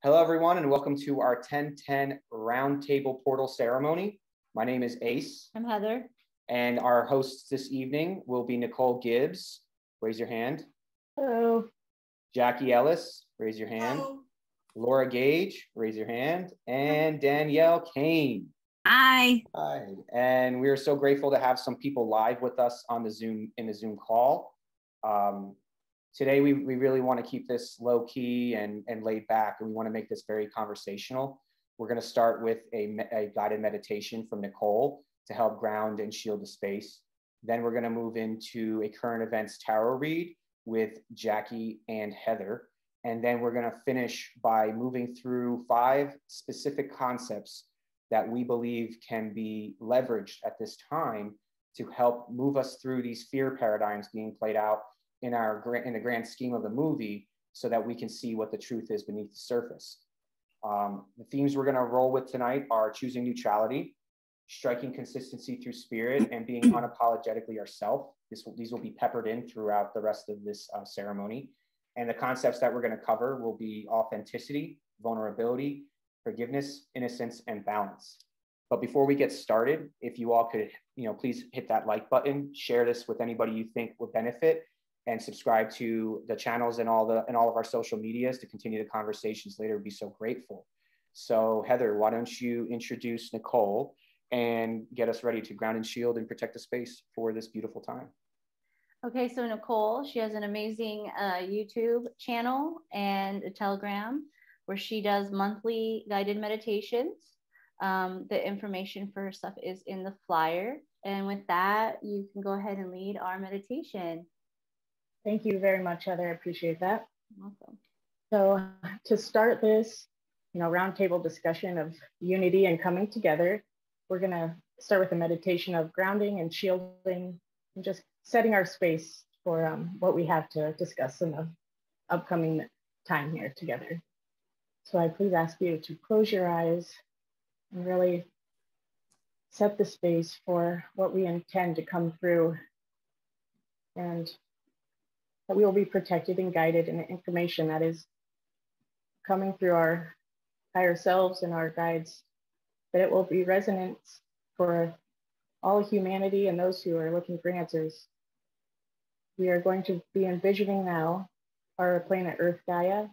Hello, everyone, and welcome to our 10-10 Roundtable Portal Ceremony. My name is Ace. I'm Heather. And our hosts this evening will be Nicole Gibbs. Raise your hand. Hello. Jackie Ellis. Raise your hand. Hello. Laura Gage. Raise your hand. And Danielle Kane. Hi. Hi. And we are so grateful to have some people live with us on the Zoom call. Today, we really want to keep this low key and laid back, and we want to make this very conversational. We're going to start with a guided meditation from Nicole to help ground and shield the space. Then we're going to move into a current events tarot read with Jackie and Heather. And then we're going to finish by moving through 5 specific concepts that we believe can be leveraged at this time to help move us through these fear paradigms being played out in the grand scheme of the movie, so that we can see what the truth is beneath the surface. The themes we're going to roll with tonight are choosing neutrality, striking consistency through spirit, and being unapologetically ourselves. These will be peppered in throughout the rest of this ceremony. And the concepts that we're going to cover will be authenticity, vulnerability, forgiveness, innocence, and balance. But before we get started, if you all could, please hit that like button, share this with anybody you think would benefit, and subscribe to the channels and all of our social medias to continue the conversations later. We'd be so grateful. So Heather, why don't you introduce Nicole and get us ready to ground and shield and protect the space for this beautiful time. Okay, so Nicole, she has an amazing YouTube channel and a Telegram where she does monthly guided meditations. The information for her stuff is in the flyer. And with that, you can go ahead and lead our meditation. Thank you very much, Heather. I appreciate that. Welcome. So to start this, roundtable discussion of unity and coming together, we're going to start with a meditation of grounding and shielding and just setting our space for what we have to discuss in the upcoming time here together. So I please ask you to close your eyes and really set the space for what we intend to come through, and that we will be protected and guided in the information that is coming through our higher selves and our guides, that it will be resonance for all humanity and those who are looking for answers. We are going to be envisioning now our planet Earth Gaia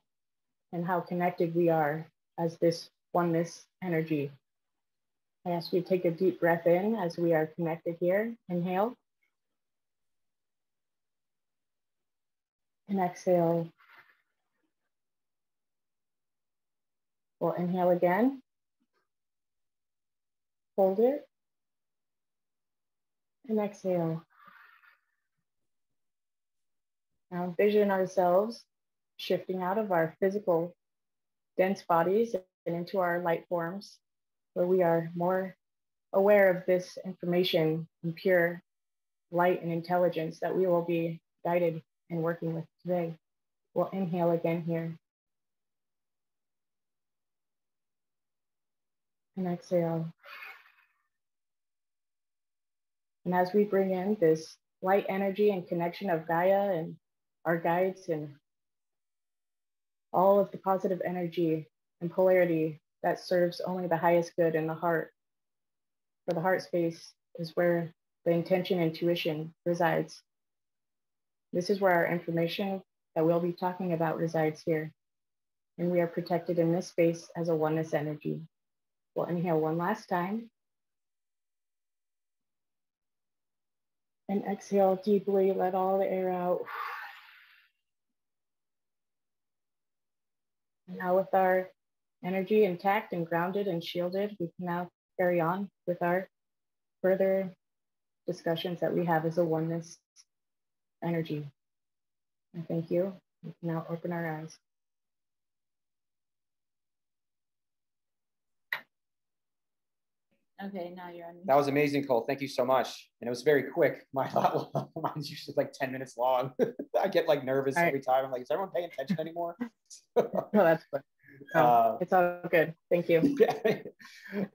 and how connected we are as this oneness energy. I ask you to take a deep breath in as we are connected here. Inhale. And exhale. We'll inhale again. Hold it. And exhale. Now envision ourselves shifting out of our physical dense bodies and into our light forms, where we are more aware of this information and pure light and intelligence that we will be guided and working with today. We'll inhale again here. And exhale. And as we bring in this light energy and connection of Gaia and our guides and all of the positive energy and polarity that serves only the highest good in the heart. For the heart space is where the intention and intuition resides. This is where our information that we'll be talking about resides here. And we are protected in this space as a oneness energy. We'll inhale one last time. And exhale deeply, let all the air out. And now with our energy intact and grounded and shielded, we can now carry on with our further discussions that we have as a oneness energy. And thank you. We can now open our eyes. Okay, now you're on. That was amazing, Cole. Thank you so much. And it was very quick. Mine's usually like 10 minutes long. I get like nervous every time. I'm like, is everyone paying attention anymore? No, that's good. It's all good. Thank you.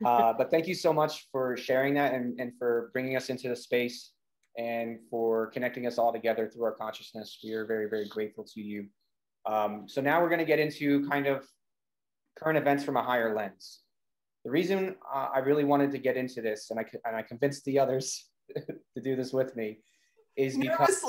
But thank you so much for sharing that and for bringing us into the space and for connecting us all together through our consciousness. We are very, very grateful to you. So now we're going to get into kind of current events from a higher lens. The reason I really wanted to get into this, and I convinced the others to do this with me, is because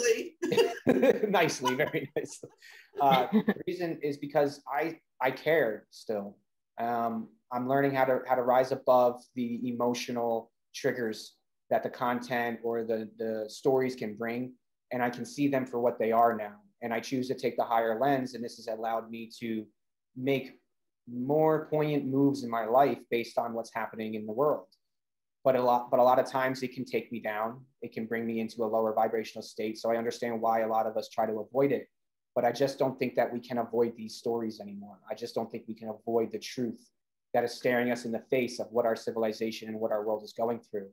nicely, very nicely. The reason is because I care still. I'm learning how to rise above the emotional triggers that the content or the stories can bring, and I can see them for what they are now. And I choose to take the higher lens, and this has allowed me to make more poignant moves in my life based on what's happening in the world. But a lot of times it can take me down. It can bring me into a lower vibrational state. So I understand why a lot of us try to avoid it. But I just don't think that we can avoid these stories anymore. I just don't think we can avoid the truth that is staring us in the face of what our civilization and what our world is going through.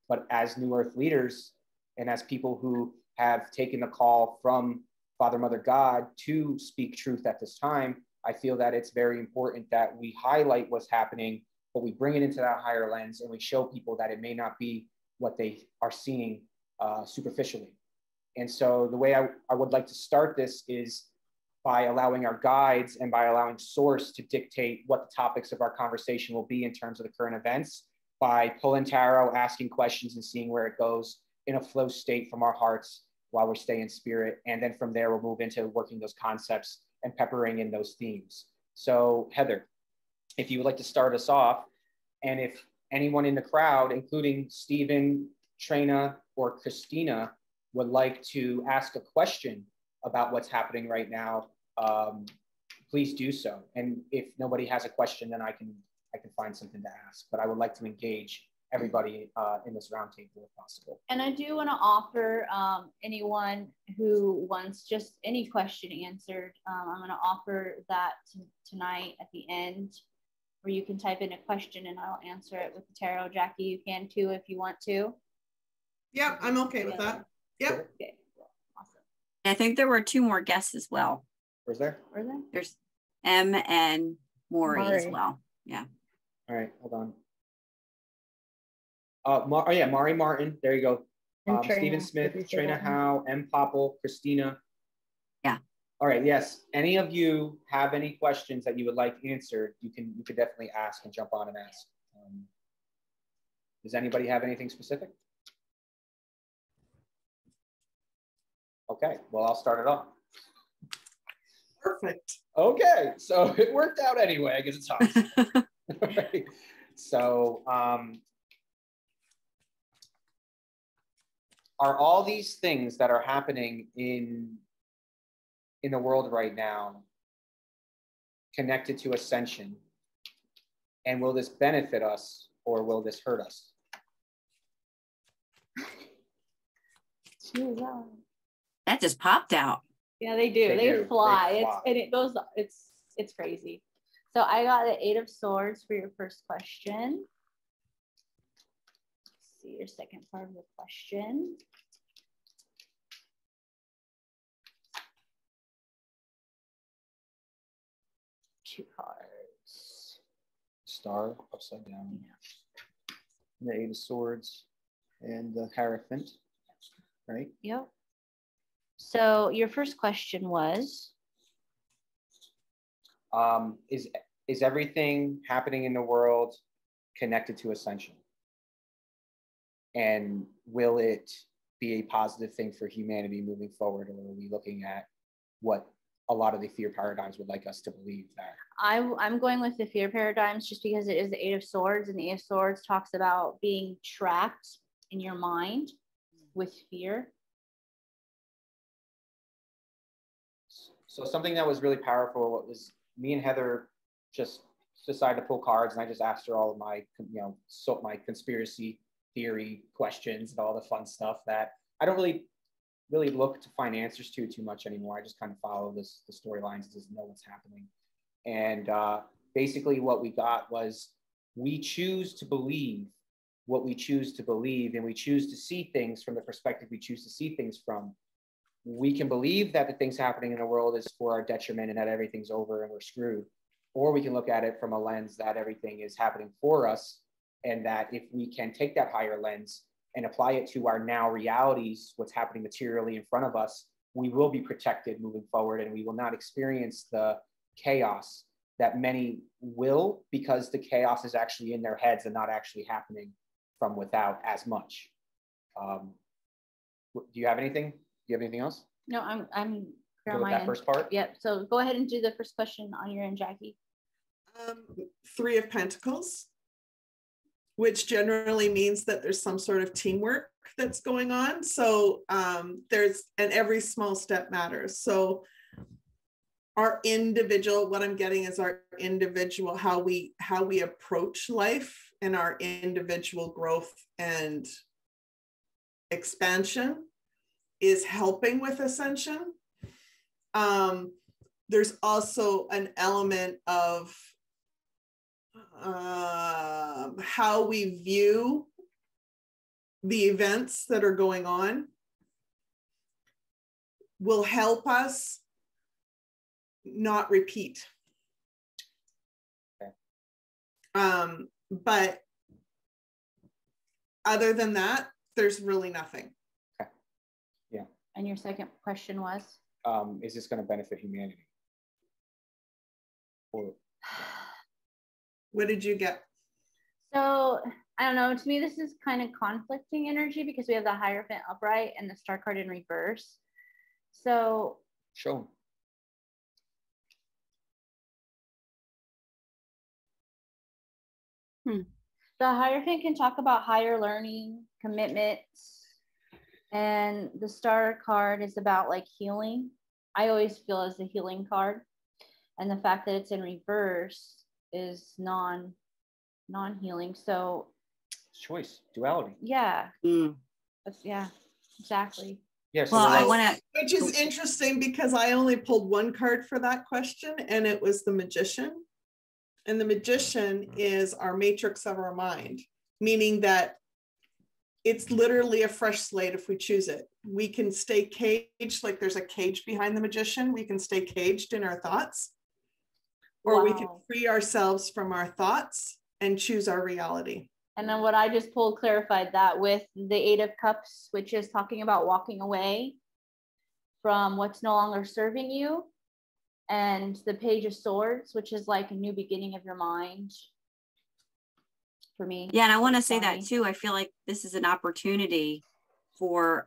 But as New Earth leaders, and as people who have taken the call from Father, Mother, God to speak truth at this time, I feel that it's very important that we highlight what's happening, but we bring it into that higher lens, and we show people that it may not be what they are seeing superficially. And so the way I would like to start this is by allowing our guides and by allowing Source to dictate what the topics of our conversation will be in terms of the current events, by pulling tarot, asking questions, and seeing where it goes in a flow state from our hearts while we stay in spirit. And then from there, we'll move into working those concepts and peppering in those themes. So Heather, if you would like to start us off, and if anyone in the crowd, including Stephen, Trina, or Christina, would like to ask a question about what's happening right now, please do so. And if nobody has a question, then I can find something to ask. But I would like to engage everybody in this roundtable if possible. And I do want to offer anyone who wants just any question answered, I'm going to offer that tonight at the end, where you can type in a question and I'll answer it with the tarot. Jackie, you can too if you want to. Yep, I'm okay with that. Yep. Okay. Awesome. I think there were 2 more guests as well. Where's there? Where's there? There's M and Maury as well. Yeah. All right, hold on. Oh yeah, Mari Martin. There you go. Stephen Smith, Trina Howe, M. Popple, Christina. Yeah. All right. Yes. Any of you have any questions that you would like answered? You could definitely ask and jump on and ask. Does anybody have anything specific? Okay. Well, I'll start it off. Perfect. Okay. So it worked out anyway. I guess it's awesome. Right. So. Are all these things that are happening in the world right now connected to ascension? And will this benefit us or will this hurt us? That just popped out. Yeah, they do. They fly. It's crazy. So I got the 8 of Swords for your first question. Your second part of the question. 2 cards. Star upside down. The 8 of Swords and the Hierophant, right? Yep. So your first question was? Is everything happening in the world connected to ascension? And will it be a positive thing for humanity moving forward? Or are we looking at what a lot of the fear paradigms would like us to believe that? I'm going with the fear paradigms just because it is the 8 of Swords, and the 8 of Swords talks about being trapped in your mind with fear. So something that was really powerful was me and Heather just decided to pull cards, and I just asked her all of my, my conspiracy theory questions and all the fun stuff that I don't really look to find answers to too much anymore. I just kind of follow the storylines and just know what's happening. And basically what we got was we choose to believe what we choose to believe, and we choose to see things from the perspective we choose to see things from. We can believe that the things happening in the world is for our detriment and that everything's over and we're screwed. Or we can look at it from a lens that everything is happening for us, and that if we can take that higher lens and apply it to our now realities, what's happening materially in front of us, we will be protected moving forward, and we will not experience the chaos that many will, because the chaos is actually in their heads and not actually happening from without as much. Do you have anything? Do you have anything else? No, I'm clear Go on with my that end. first part? Yep. So go ahead and do the first question on your end, Jackie. 3 of Pentacles, which generally means that there's some sort of teamwork that's going on. So and every small step matters. So our individual, what I'm getting is our individual, how we approach life and our individual growth and expansion is helping with ascension. There's also an element of how we view the events that are going on will help us not repeat. Okay. But other than that, there's really nothing. Okay. Yeah. And your second question was? Is this going to benefit humanity? Or what did you get? So I don't know. To me, this is kind of conflicting energy because we have the Hierophant upright and the Star card in reverse. So show. The Hierophant can talk about higher learning, commitments, and the Star card is about like healing. I always feel as the healing card, and the fact that it's in reverse is non-healing. So choice, duality. Yeah. Yeah, exactly. Yes. Well, I want to. Which is interesting because I only pulled one card for that question, and it was the Magician. And the Magician is our matrix of our mind, meaning that it's literally a fresh slate if we choose it. We can stay caged, like there's a cage behind the Magician. We can stay caged in our thoughts, or we can free ourselves from our thoughts and choose our reality. And then what I just pulled clarified that with the 8 of Cups, which is talking about walking away from what's no longer serving you. And the Page of Swords, which is like a new beginning of your mind for me. Yeah, and I want to say that too. I feel like this is an opportunity for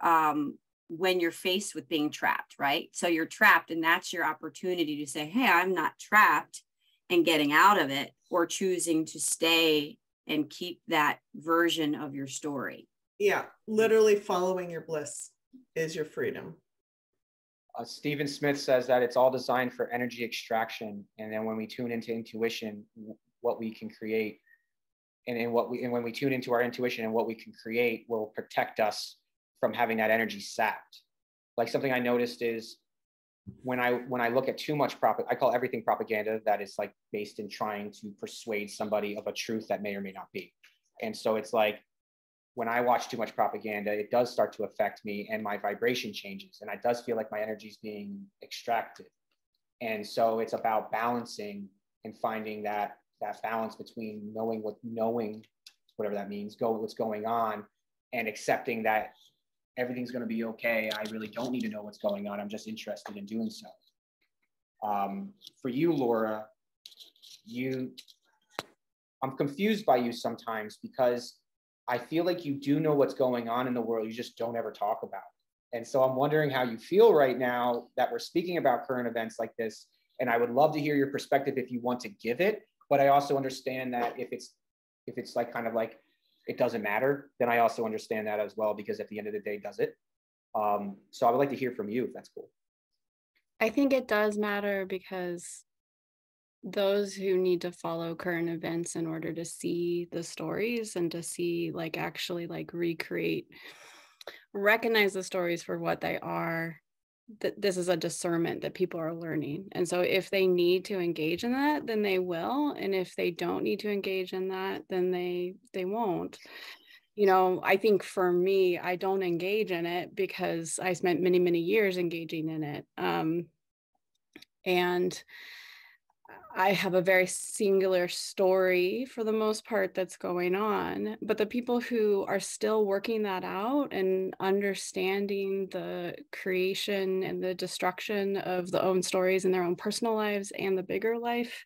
when you're faced with being trapped, right? So you're trapped, and that's your opportunity to say, hey, I'm not trapped, and getting out of it, or choosing to stay and keep that version of your story. Yeah, literally following your bliss is your freedom. Stephen Smith says that it's all designed for energy extraction, and then when we tune into intuition, what we can create, and when we tune into our intuition and what we can create will protect us from having that energy sapped. Like something I noticed is when I look at too much I call everything propaganda that is like based in trying to persuade somebody of a truth that may or may not be. And so it's like, when I watch too much propaganda, it does start to affect me and my vibration changes. And it does feel like my energy is being extracted. And so it's about balancing and finding that balance between knowing whatever that means, what's going on, and accepting that everything's going to be okay. I really don't need to know what's going on. I'm just interested in doing so. For you, Laura, I'm confused by you sometimes because I feel like you do know what's going on in the world. You just don't ever talk about it. And so I'm wondering how you feel right now that we're speaking about current events like this. And I would love to hear your perspective if you want to give it. But I also understand that if it's like kind of like it doesn't matter, then I also understand that as well, because at the end of the day, does it? So I would like to hear from you if that's cool. I think it does matter because those who need to follow current events in order to see the stories and to see like actually like recognize the stories for what they are, this is a discernment that people are learning. And so if they need to engage in that, then they will. And if they don't need to engage in that, then they won't. You know, I think for me, I don't engage in it because I spent many, many years engaging in it. And I have a very singular story for the most part that's going on, but the people who are still working that out and understanding the creation and the destruction of the own stories in their own personal lives and the bigger life,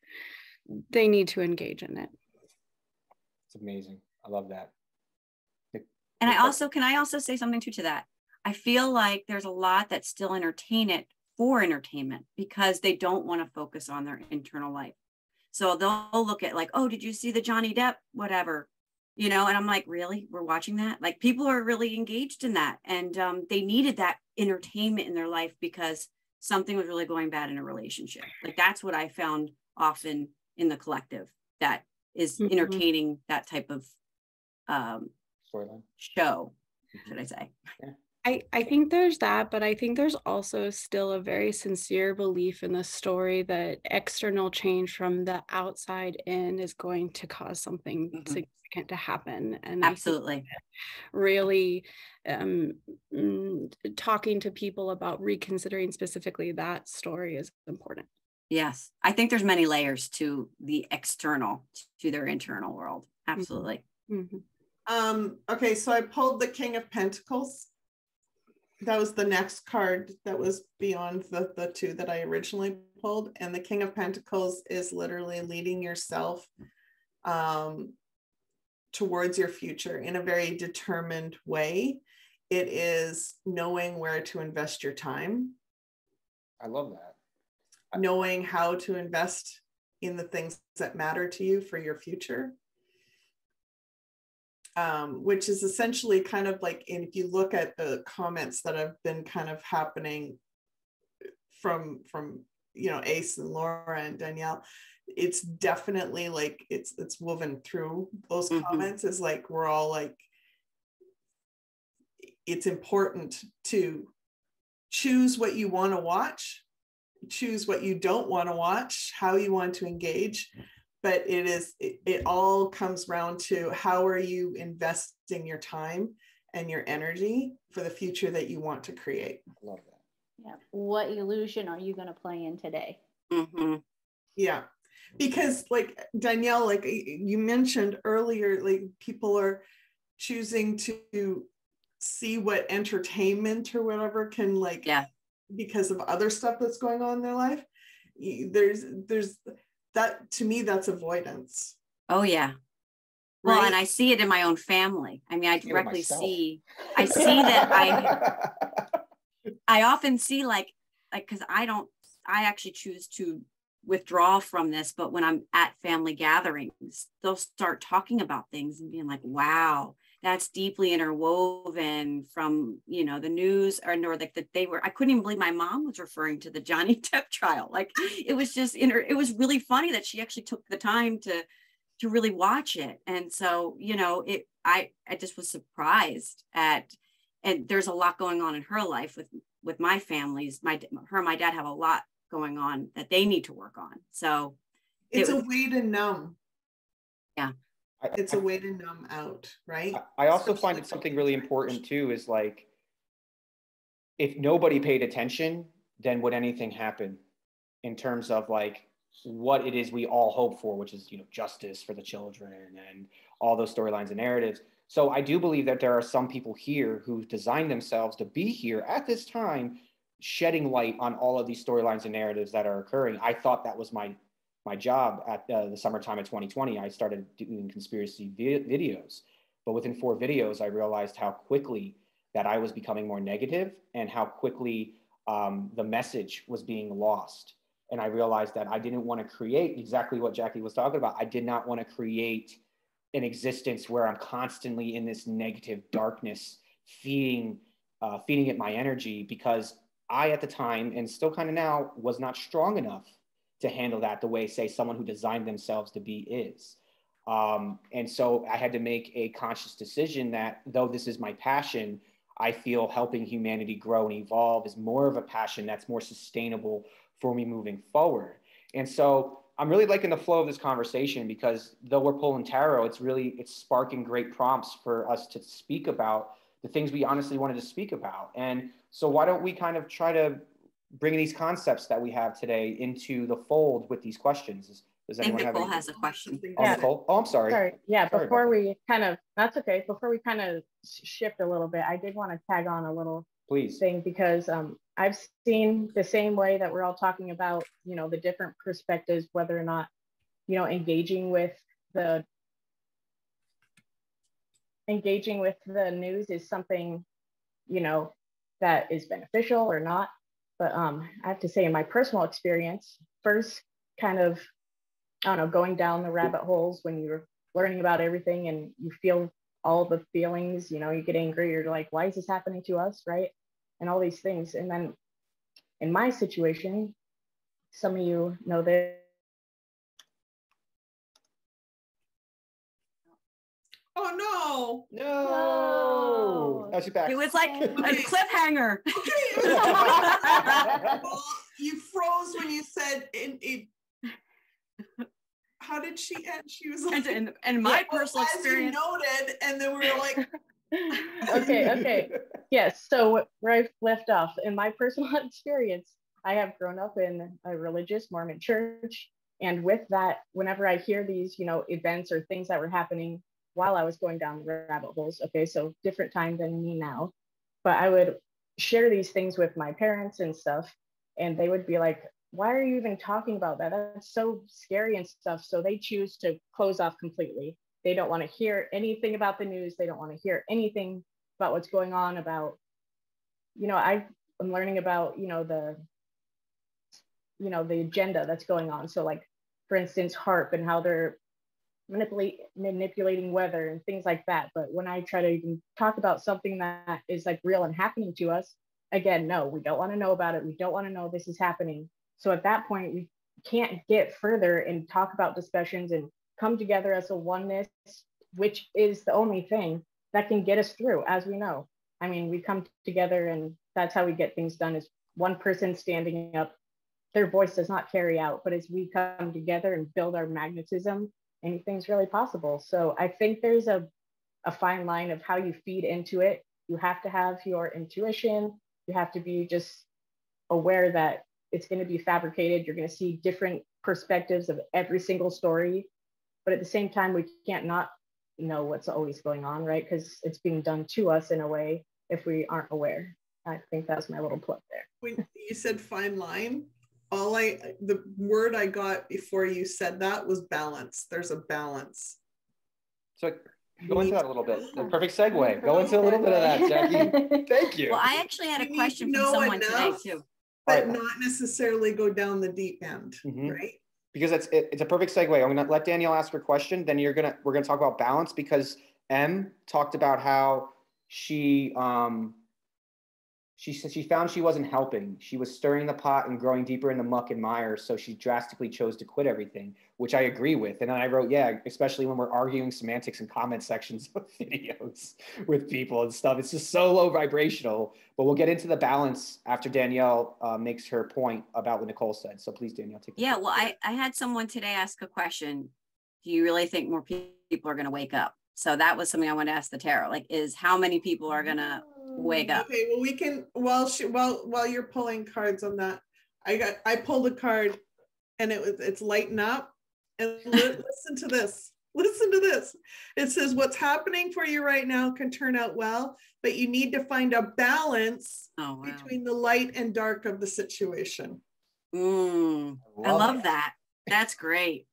they need to engage in it. It's amazing. I love that. And can I also say something too to that? I feel like there's a lot that still entertain it for entertainment because they don't want to focus on their internal life. So they'll look at like, oh, did you see the Johnny Depp, whatever, you know? And I'm like, really? We're watching that? Like people are really engaged in that. And they needed that entertainment in their life because something was really going bad in a relationship. Like that's what I found often in the collective that is entertaining that type of storyline show, should I say. Yeah. I think there's that, but I think there's also still a very sincere belief in the story that external change from the outside in is going to cause something significant to happen. And absolutely, really talking to people about reconsidering specifically that story is important. Yes, I think there's many layers to the external, to their internal world. Absolutely. Okay, so I pulled the King of Pentacles. That was the next card that was beyond the two that I originally pulled. And the King of Pentacles is literally leading yourself towards your future in a very determined way. It is knowing where to invest your time. I love that. Knowing how to invest in the things that matter to you for your future. Which is essentially kind of like, and if you look at the comments that have been kind of happening from you know, Ace and Laura and Danielle, it's definitely like it's woven through those comments. Is like we're all like, it's important to choose what you want to watch, choose what you don't want to watch, how you want to engage. But it all comes around to how are you investing your time and your energy for the future that you want to create. Love that. Yeah. What illusion are you going to play in today? Yeah. Because like Danielle, like you mentioned earlier, like people are choosing to see what entertainment or whatever can like, because of other stuff that's going on in their life. There's that, to me, that's avoidance. Oh yeah. Well, right? And I see it in my own family. I mean, I directly see that I often see like, cause I actually choose to withdraw from this, but when I'm at family gatherings, they'll start talking about things and being like, wow, that's deeply interwoven from, you know, the news or like that I couldn't even believe my mom was referring to the Johnny Depp trial. Like it was just it was really funny that she actually took the time to really watch it. And so, you know, I just was surprised and there's a lot going on in her life with my families. Her and my dad have a lot going on that they need to work on. So it's a way to numb. Yeah. It's a way to numb out, right? I also find it something really important too, is like, if nobody paid attention, then would anything happen in terms of like what it is we all hope for, which is, you know, justice for the children and all those storylines and narratives. So I do believe that there are some people here who designed themselves to be here at this time, shedding light on all of these storylines and narratives that are occurring. I thought that was my job at the summertime of 2020. I started doing conspiracy videos, but within 4 videos, I realized how quickly that I was becoming more negative and how quickly the message was being lost. And I realized that I didn't want to create exactly what Jackie was talking about. I did not want to create an existence where I'm constantly in this negative darkness, feeding it my energy, because I, at the time, and still kind of now, was not strong enough to handle that the way, say, someone who designed themselves to be is. And so I had to make a conscious decision that though this is my passion, I feel helping humanity grow and evolve is more of a passion that's more sustainable for me moving forward. And so I'm really liking the flow of this conversation, because though we're pulling tarot, it's sparking great prompts for us to speak about the things we honestly wanted to speak about. And so why don't we kind of try to bringing these concepts that we have today into the fold with these questions. Does anyone have Nicole any? has a question. Oh, Nicole. Oh, I'm sorry. Sorry. Yeah, Sorry before we kind of, that's okay. Before we kind of shift a little bit, I did want to tag on a little thing because I've seen the same way that we're all talking about, you know, the different perspectives, whether or not, you know, engaging with the news is something, you know, that is beneficial or not. But I have to say, in my personal experience, first kind of, I don't know, going down the rabbit holes when you're learning about everything and you feel all the feelings, you know, you get angry, you're like, why is this happening to us, right? And all these things. And then in my situation, some of you know that. Oh, no. No. How's your back? It was like a cliffhanger. Well, you froze when you said how did she end? She was like, and my personal experience. You noted, and then we were like, okay. Yes. So where I left off, in my personal experience, I have grown up in a religious Mormon church. And with that, whenever I hear these, you know, events or things that were happening while I was going down the rabbit holes, okay, so different time than me now, but I would share these things with my parents and stuff, and they would be like, why are you even talking about that? That's so scary and stuff. So they choose to close off completely. They don't want to hear anything about the news. They don't want to hear anything about what's going on about, you know, I'm learning about, you know, the agenda that's going on. So like, for instance, HARP and how they're manipulating weather and things like that. But when I try to even talk about something that is like real and happening to us, again, no, we don't want to know about it. We don't want to know this is happening. So at that point, we can't get further and talk about discussions and come together as a oneness, which is the only thing that can get us through, as we know. I mean, we come together and that's how we get things done, is one person standing up. Their voice does not carry out, but as we come together and build our magnetism, anything's really possible. So I think there's a fine line of how you feed into it. You have to have your intuition. You have to be just aware that it's going to be fabricated. You're going to see different perspectives of every single story. But at the same time, we can't not know what's always going on, right? Because it's being done to us in a way if we aren't aware. I think that's my little plug there. When you said fine line, the word I got before you said that was balance. There's a balance. So go into that a little bit. The perfect segue. Go into a little bit of that, Jackie. Thank you. Well, I actually had a question from someone today too. But not necessarily go down the deep end, right? Because it's a perfect segue. I'm gonna let Danielle ask her question. Then we're gonna talk about balance, because M talked about how she said she found she wasn't helping. She was stirring the pot and growing deeper in the muck and mire. So she drastically chose to quit everything, which I agree with. And then I wrote, yeah, especially when we're arguing semantics in comment sections of videos with people and stuff. It's just so low vibrational. But we'll get into the balance after Danielle makes her point about what Nicole said. So please, Danielle, take it. Yeah, well, I had someone today ask a question. Do you really think more people are going to wake up? So that was something I wanted to ask the tarot. Like, is how many people are going to wake up? Okay, well, we can, while you're pulling cards on that, I pulled a card and it's lighten up, and listen to this. Listen to this. It says, what's happening for you right now can turn out well, but you need to find a balance between the light and dark of the situation. I love that. That's great.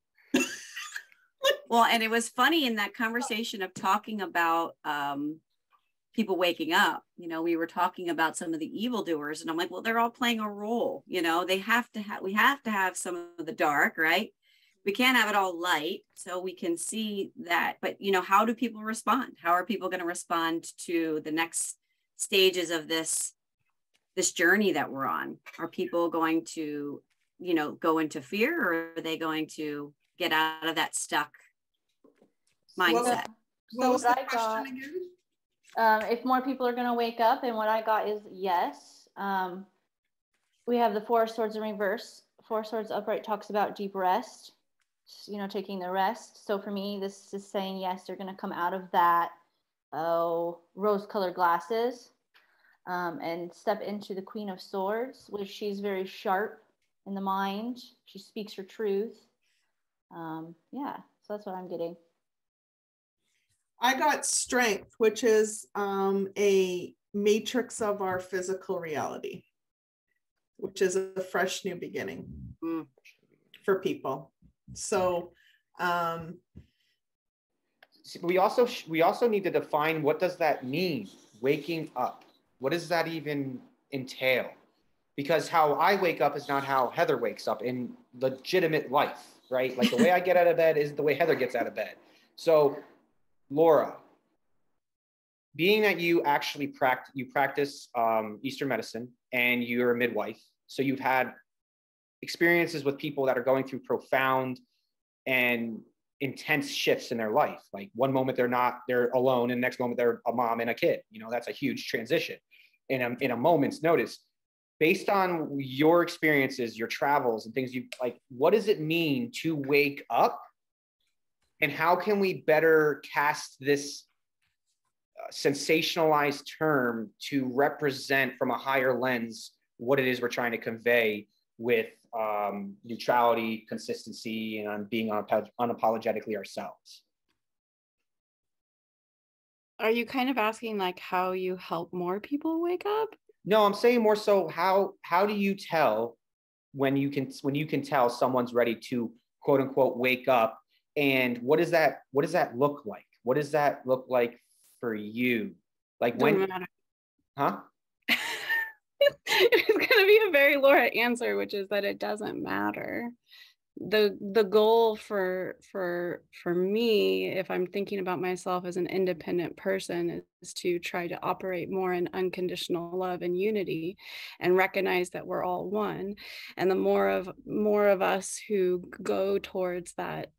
Well, and it was funny in that conversation of talking about people waking up, you know, we were talking about some of the evildoers, and I'm like, well, they're all playing a role, you know, we have to have some of the dark, right? We can't have it all light, so we can see that. But, you know, how do people respond? How are people going to respond to the next stages of this journey that we're on? Are people going to, you know, go into fear, or are they going to get out of that stuck mindset? What was the question again? If more people are going to wake up, and what I got is yes. We have the Four of Swords in reverse. Four of Swords upright talks about deep rest, you know, taking the rest. So for me, this is saying yes, they're going to come out of that rose-colored glasses. and step into the Queen of Swords, which she's very sharp in the mind. She speaks her truth. Yeah, so that's what I'm getting. I got Strength, which is a matrix of our physical reality, which is a fresh new beginning for people. So we also need to define, what does that mean, waking up? What does that even entail? Because how I wake up is not how Heather wakes up in legitimate life, right? Like the way I get out of bed is the way Heather gets out of bed. So Laura, being that you actually practice Eastern medicine and you're a midwife, so you've had experiences with people that are going through profound and intense shifts in their life. Like one moment they're alone, and the next moment they're a mom and a kid. You know, that's a huge transition in a moment's notice. Based on your experiences, your travels and things, what does it mean to wake up? And how can we better cast this sensationalized term to represent from a higher lens what it is we're trying to convey with neutrality, consistency, and being unapologetically ourselves? Are you kind of asking like how you help more people wake up? No, I'm saying more so how do you tell when you can tell someone's ready to quote unquote wake up, and what does that look like? What does that look like for you? Like when, huh? It's going to be a very Laura answer, which is that it doesn't matter. The goal for me, if I'm thinking about myself as an independent person, is to try to operate more in unconditional love and unity, and recognize that we're all one. And the more of us who go towards that,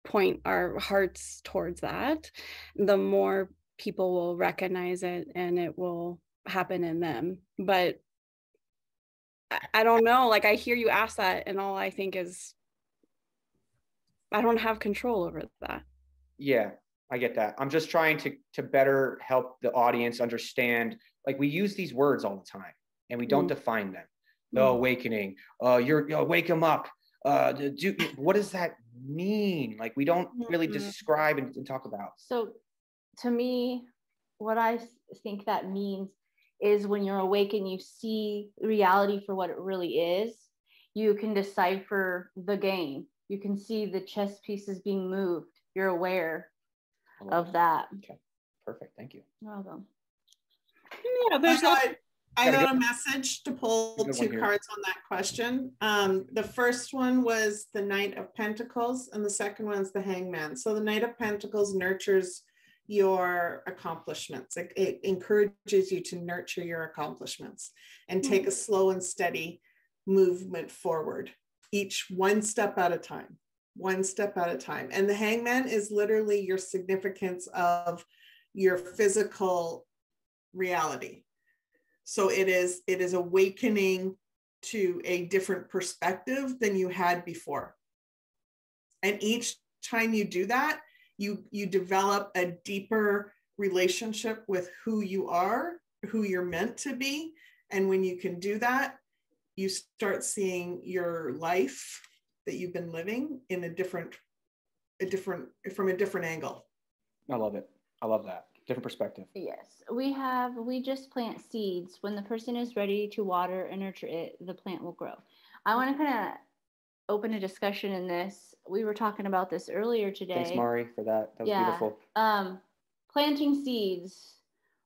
point our hearts towards that, the more people will recognize it and it will happen in them. But I don't know, like I hear you ask that and all I think is I don't have control over that. Yeah, I get that. I'm just trying to better help the audience understand, like we use these words all the time and we don't define them. The awakening, you're wake them up. What does that mean? Like we don't really describe and talk about. So to me, what I think that means is when you're awake and you see reality for what it really is, you can decipher the game. You can see the chess pieces being moved. You're aware of that. Okay, perfect. Thank you. You're welcome. Yeah, I got a message to pull two cards on that question. The first one was the Knight of Pentacles and the second one is the Hangman. So the Knight of Pentacles nurtures your accomplishments. It encourages you to nurture your accomplishments and take a slow and steady movement forward, each one step at a time, one step at a time. And the Hangman is literally your significance of your physical reality. So it is awakening to a different perspective than you had before. And each time you do that, you develop a deeper relationship with who you are, who you're meant to be. And when you can do that, you start seeing your life that you've been living in from a different angle. I love it. I love that. Different perspective. Yes, we just plant seeds. When the person is ready to water and nurture it, the plant will grow. I want to kind of open a discussion in this. We were talking about this earlier today. Thanks, Mari, for that. That was beautiful. Planting seeds.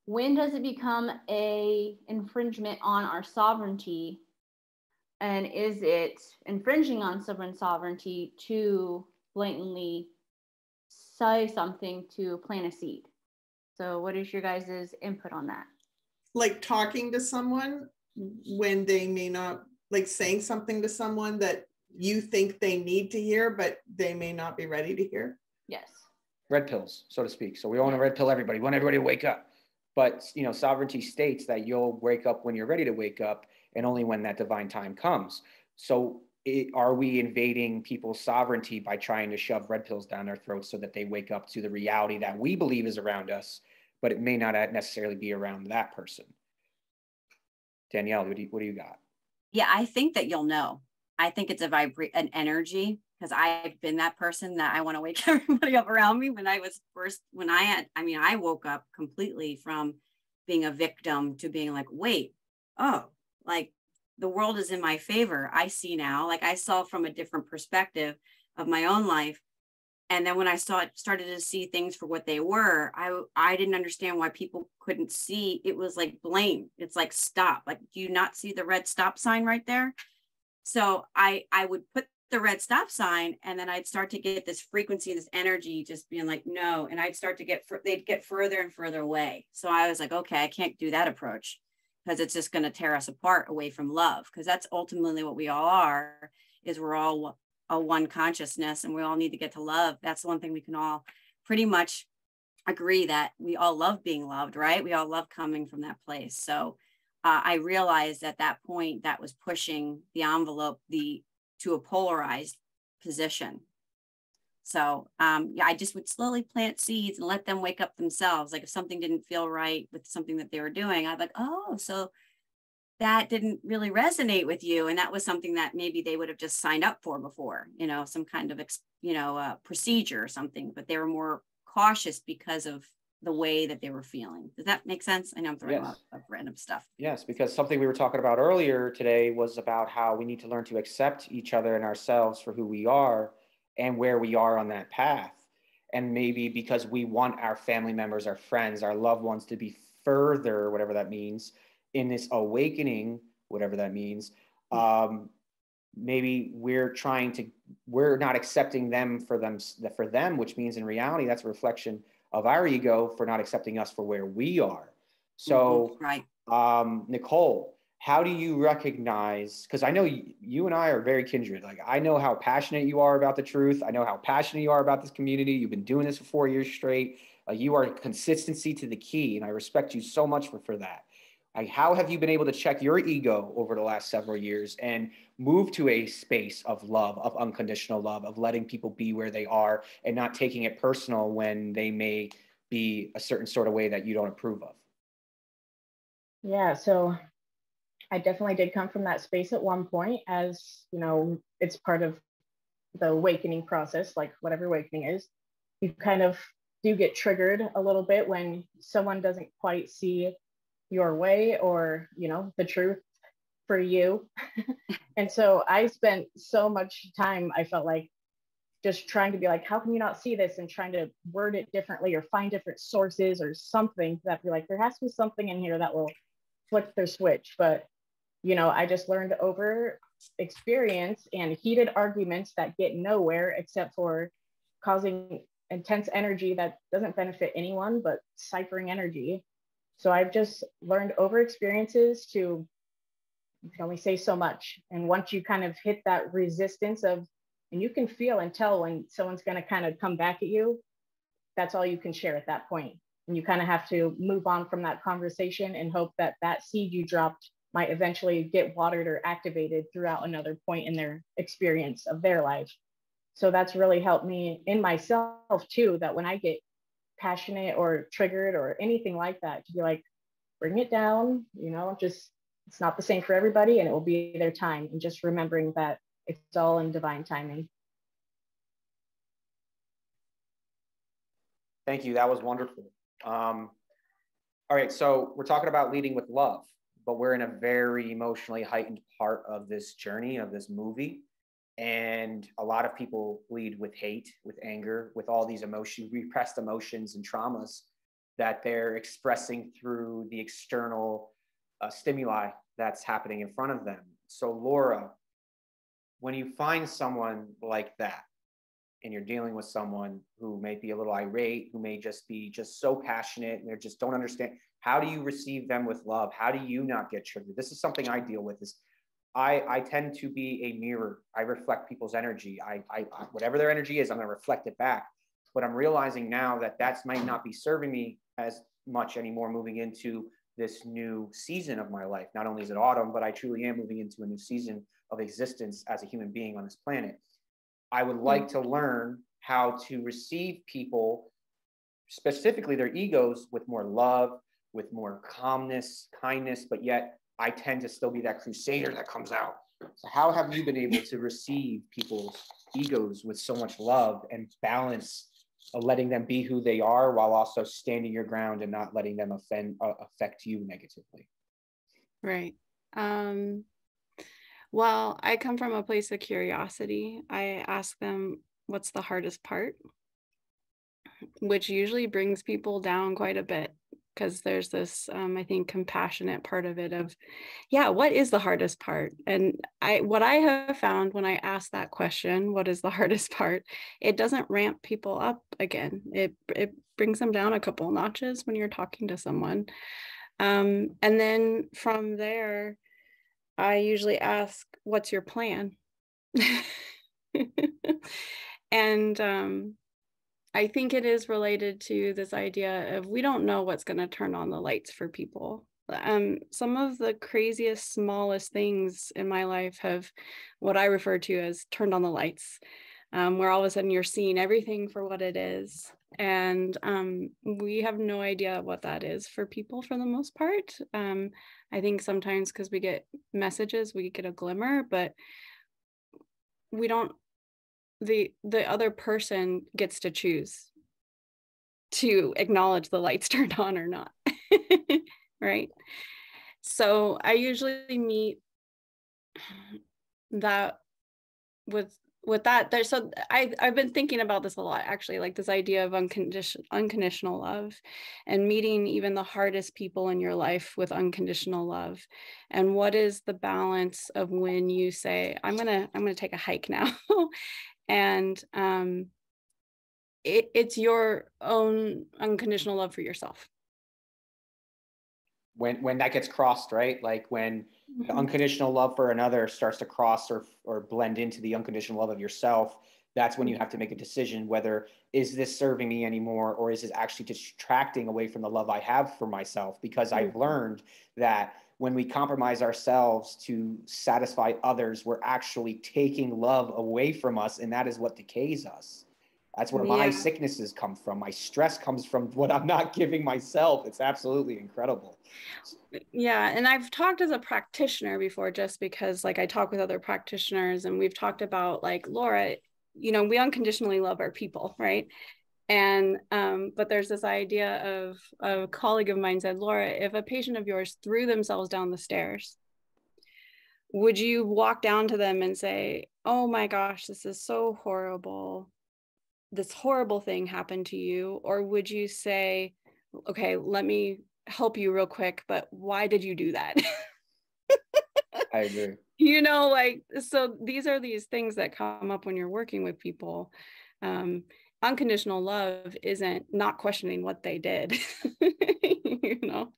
When does it become a infringement on our sovereignty? And is it infringing on sovereignty to blatantly say something to plant a seed? So what is your guys' input on that? Like talking to someone when they may not, like saying something to someone that you think they need to hear, but they may not be ready to hear? Yes. Red pills, so to speak. So we want to red pill everybody. We want everybody to wake up. But, you know, sovereignty states that you'll wake up when you're ready to wake up and only when that divine time comes. So are we invading people's sovereignty by trying to shove red pills down their throats so that they wake up to the reality that we believe is around us, but it may not necessarily be around that person. Danielle, what do you got? Yeah, I think that you'll know. I think it's an energy, because I've been that person that I want to wake everybody up around me. When I woke up completely from being a victim to being like, wait, oh, like the world is in my favor. I see now, like I saw from a different perspective of my own life. And then when I started to see things for what they were, I didn't understand why people couldn't see. It was like blame. It's like, stop. Like, do you not see the red stop sign right there? So I would put the red stop sign, and then I'd start to get this frequency, this energy just being like, no. And I'd start to they'd get further and further away. So I was like, okay, I can't do that approach, because it's just going to tear us apart away from love. Because that's ultimately what we all are, is we're all a one consciousness, and we all need to get to love. That's one thing we can all pretty much agree, that we all love being loved, right? We all love coming from that place. So I realized at that point that was pushing the envelope to a polarized position. So yeah, I just would slowly plant seeds and let them wake up themselves. Like if something didn't feel right with something that they were doing, I'd like, oh, so that didn't really resonate with you. And that was something that maybe they would have just signed up for before, some kind of, procedure or something, but they were more cautious because of the way that they were feeling. Does that make sense? I know I'm throwing a lot of random stuff. Yes, because something we were talking about earlier today was about how we need to learn to accept each other and ourselves for who we are and where we are on that path. And maybe because we want our family members, our friends, our loved ones to be further, whatever that means, in this awakening, whatever that means, maybe we're not accepting them for them, which means in reality, that's a reflection of our ego for not accepting us for where we are. So, right. Nicole, how do you recognize, because I know you and I are very kindred. Like, I know how passionate you are about the truth. I know how passionate you are about this community. You've been doing this for 4 years straight. You are consistency to the key, and I respect you so much for that. Like, how have you been able to check your ego over the last several years and move to a space of love, of unconditional love, of letting people be where they are and not taking it personal when they may be a certain sort of way that you don't approve of? Yeah, so I definitely did come from that space at one point, as it's part of the awakening process, like whatever awakening is. You kind of do get triggered a little bit when someone doesn't quite see your way or the truth for you. And so I spent so much time, I felt like, just trying to be like, how can you not see this, and trying to word it differently or find different sources or something that be like, there has to be something in here that will flip their switch. But I just learned over experience and heated arguments that get nowhere except for causing intense energy that doesn't benefit anyone, but ciphering energy. So I've just learned over experiences you can only say so much. And once you kind of hit that resistance and you can feel and tell when someone's going to kind of come back at you, that's all you can share at that point. And you kind of have to move on from that conversation and hope that that seed you dropped might eventually get watered or activated throughout another point in their experience of their life. So that's really helped me in myself too, that when I get passionate or triggered or anything like that, to be like, bring it down, just, it's not the same for everybody, and it will be their time. And just remembering that it's all in divine timing. Thank you. That was wonderful. All right. So we're talking about leading with love, but we're in a very emotionally heightened part of this journey, of this movie. And a lot of people lead with hate, with anger, with all these emotions, repressed emotions and traumas that they're expressing through the external stimuli that's happening in front of them. So Laura, when you find someone like that, and you're dealing with someone who may be a little irate, who may just be so passionate, and they just don't understand, how do you receive them with love? How do you not get triggered? This is something I deal with. I tend to be a mirror. I reflect people's energy. I whatever their energy is, I'm going to reflect it back. But I'm realizing now that might not be serving me as much anymore moving into this new season of my life. Not only is it autumn, but I truly am moving into a new season of existence as a human being on this planet. I would like to learn how to receive people specifically their egos with more love, with more calmness, kindness, but yet I tend to still be that crusader that comes out. So how have you been able to receive people's egos with so much love and balance of letting them be who they are while also standing your ground and not letting them affect you negatively? Right. Well, I come from a place of curiosity. I ask them, what's the hardest part? Which usually brings people down quite a bit, because there's this, I think, compassionate part of it of, yeah, what is the hardest part? And what I have found when I ask that question, what is the hardest part? It doesn't ramp people up again. It brings them down a couple notches when you're talking to someone. And then from there, I usually ask, what's your plan? And I think it is related to this idea of, we don't know what's going to turn on the lights for people. Some of the craziest, smallest things in my life have what I refer to as turned on the lights, where all of a sudden you're seeing everything for what it is. And we have no idea what that is for people for the most part. I think sometimes because we get messages, we get a glimmer, but we don't, the other person gets to choose to acknowledge the lights turned on or not. Right? So I usually meet that with that there. So I've been thinking about this a lot, actually, like this idea of unconditional love, and meeting even the hardest people in your life with unconditional love. And what is the balance of when you say, I'm gonna take a hike now, and it's your own unconditional love for yourself. When that gets crossed, right? Like when the unconditional love for another starts to cross or blend into the unconditional love of yourself, that's when you have to make a decision whether, is this serving me anymore, or is this actually distracting away from the love I have for myself? Because I've learned that when we compromise ourselves to satisfy others, we're actually taking love away from us, and that is what decays us. That's where my sicknesses come from. My stress comes from what I'm not giving myself. It's absolutely incredible. Yeah. And I've talked as a practitioner before, just because like I talk with other practitioners, and we've talked about, like, Laura, you know, we unconditionally love our people, right? And but there's this idea of, a colleague of mine said, Laura, if a patient of yours threw themselves down the stairs, would you walk down to them and say, oh my gosh, this is so horrible, this horrible thing happened to you? Or would you say, okay, let me help you real quick, but why did you do that? I agree. You know, like, so these are these things that come up when you're working with people. Unconditional love isn't not questioning what they did. You know?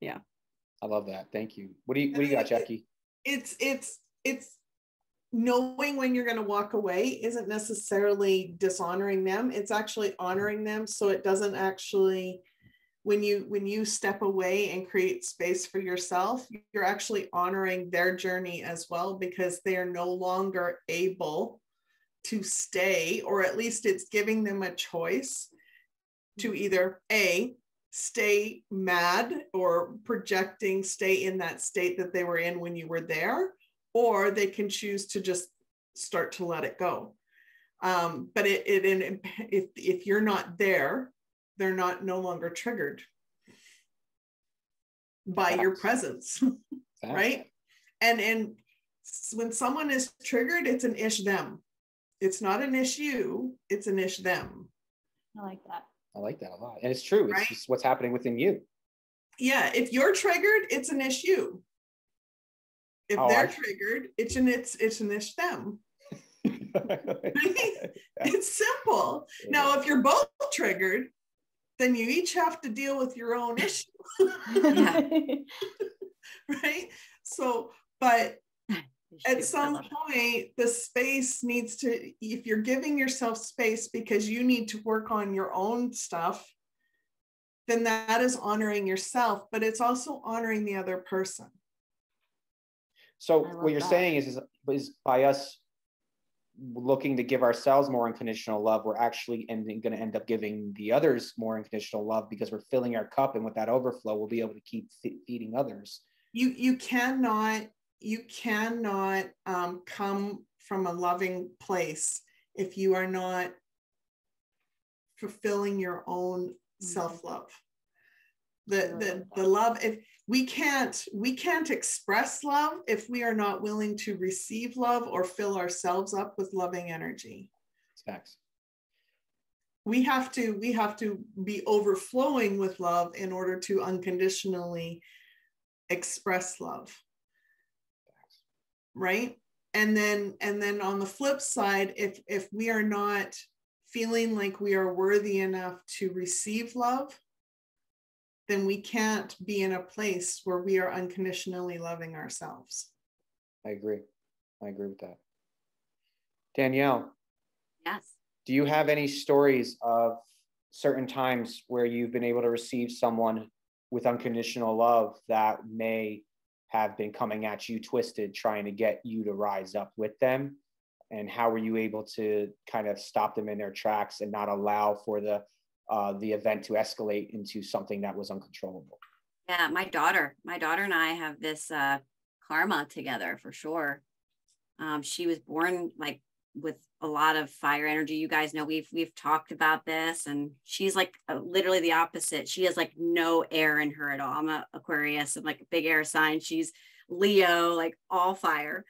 Yeah. I love that. Thank you. What do you got, Jackie? It's knowing when you're going to walk away isn't necessarily dishonoring them. It's actually honoring them. So it doesn't actually, when you step away and create space for yourself, you're actually honoring their journey as well, because they are no longer able to stay, or at least it's giving them a choice to either stay mad or projecting, stay in that state that they were in when you were there, or they can choose to just start to let it go. But if you're not there, they're no longer triggered by your presence, right? And when someone is triggered, it's an ish them. It's not an issue, it's an ish them. I like that. I like that a lot. And it's true. It's just what's happening within you. Yeah, if you're triggered, it's an issue. If they're triggered, it's an ish them. It's simple. Yeah. Now, if you're both triggered, then you each have to deal with your own issue. Right? So, but at some point, the space needs to, if you're giving yourself space because you need to work on your own stuff, then that is honoring yourself, but it's also honoring the other person. So what you're saying is by us looking to give ourselves more unconditional love, we're actually going to end up giving the others more unconditional love, because we're filling our cup, and with that overflow, we'll be able to keep feeding others. You cannot come from a loving place if you are not fulfilling your own self-love. The love, if we can't express love if we are not willing to receive love or fill ourselves up with loving energy. Facts. We have to be overflowing with love in order to unconditionally express love. Right? And then on the flip side, if we are not feeling like we are worthy enough to receive love, then we can't be in a place where we are unconditionally loving ourselves. I agree with that. Danielle. Yes. Do you have any stories of certain times where you've been able to receive someone with unconditional love that may have been coming at you twisted, trying to get you to rise up with them? And how were you able to kind of stop them in their tracks and not allow for the event to escalate into something that was uncontrollable? Yeah, my daughter and I have this karma together for sure. She was born like with a lot of fire energy. You guys know we've talked about this, and she's like literally the opposite. She has like no air in her at all. I'm a Aquarius, I'm like a big air sign. She's Leo, like all fire.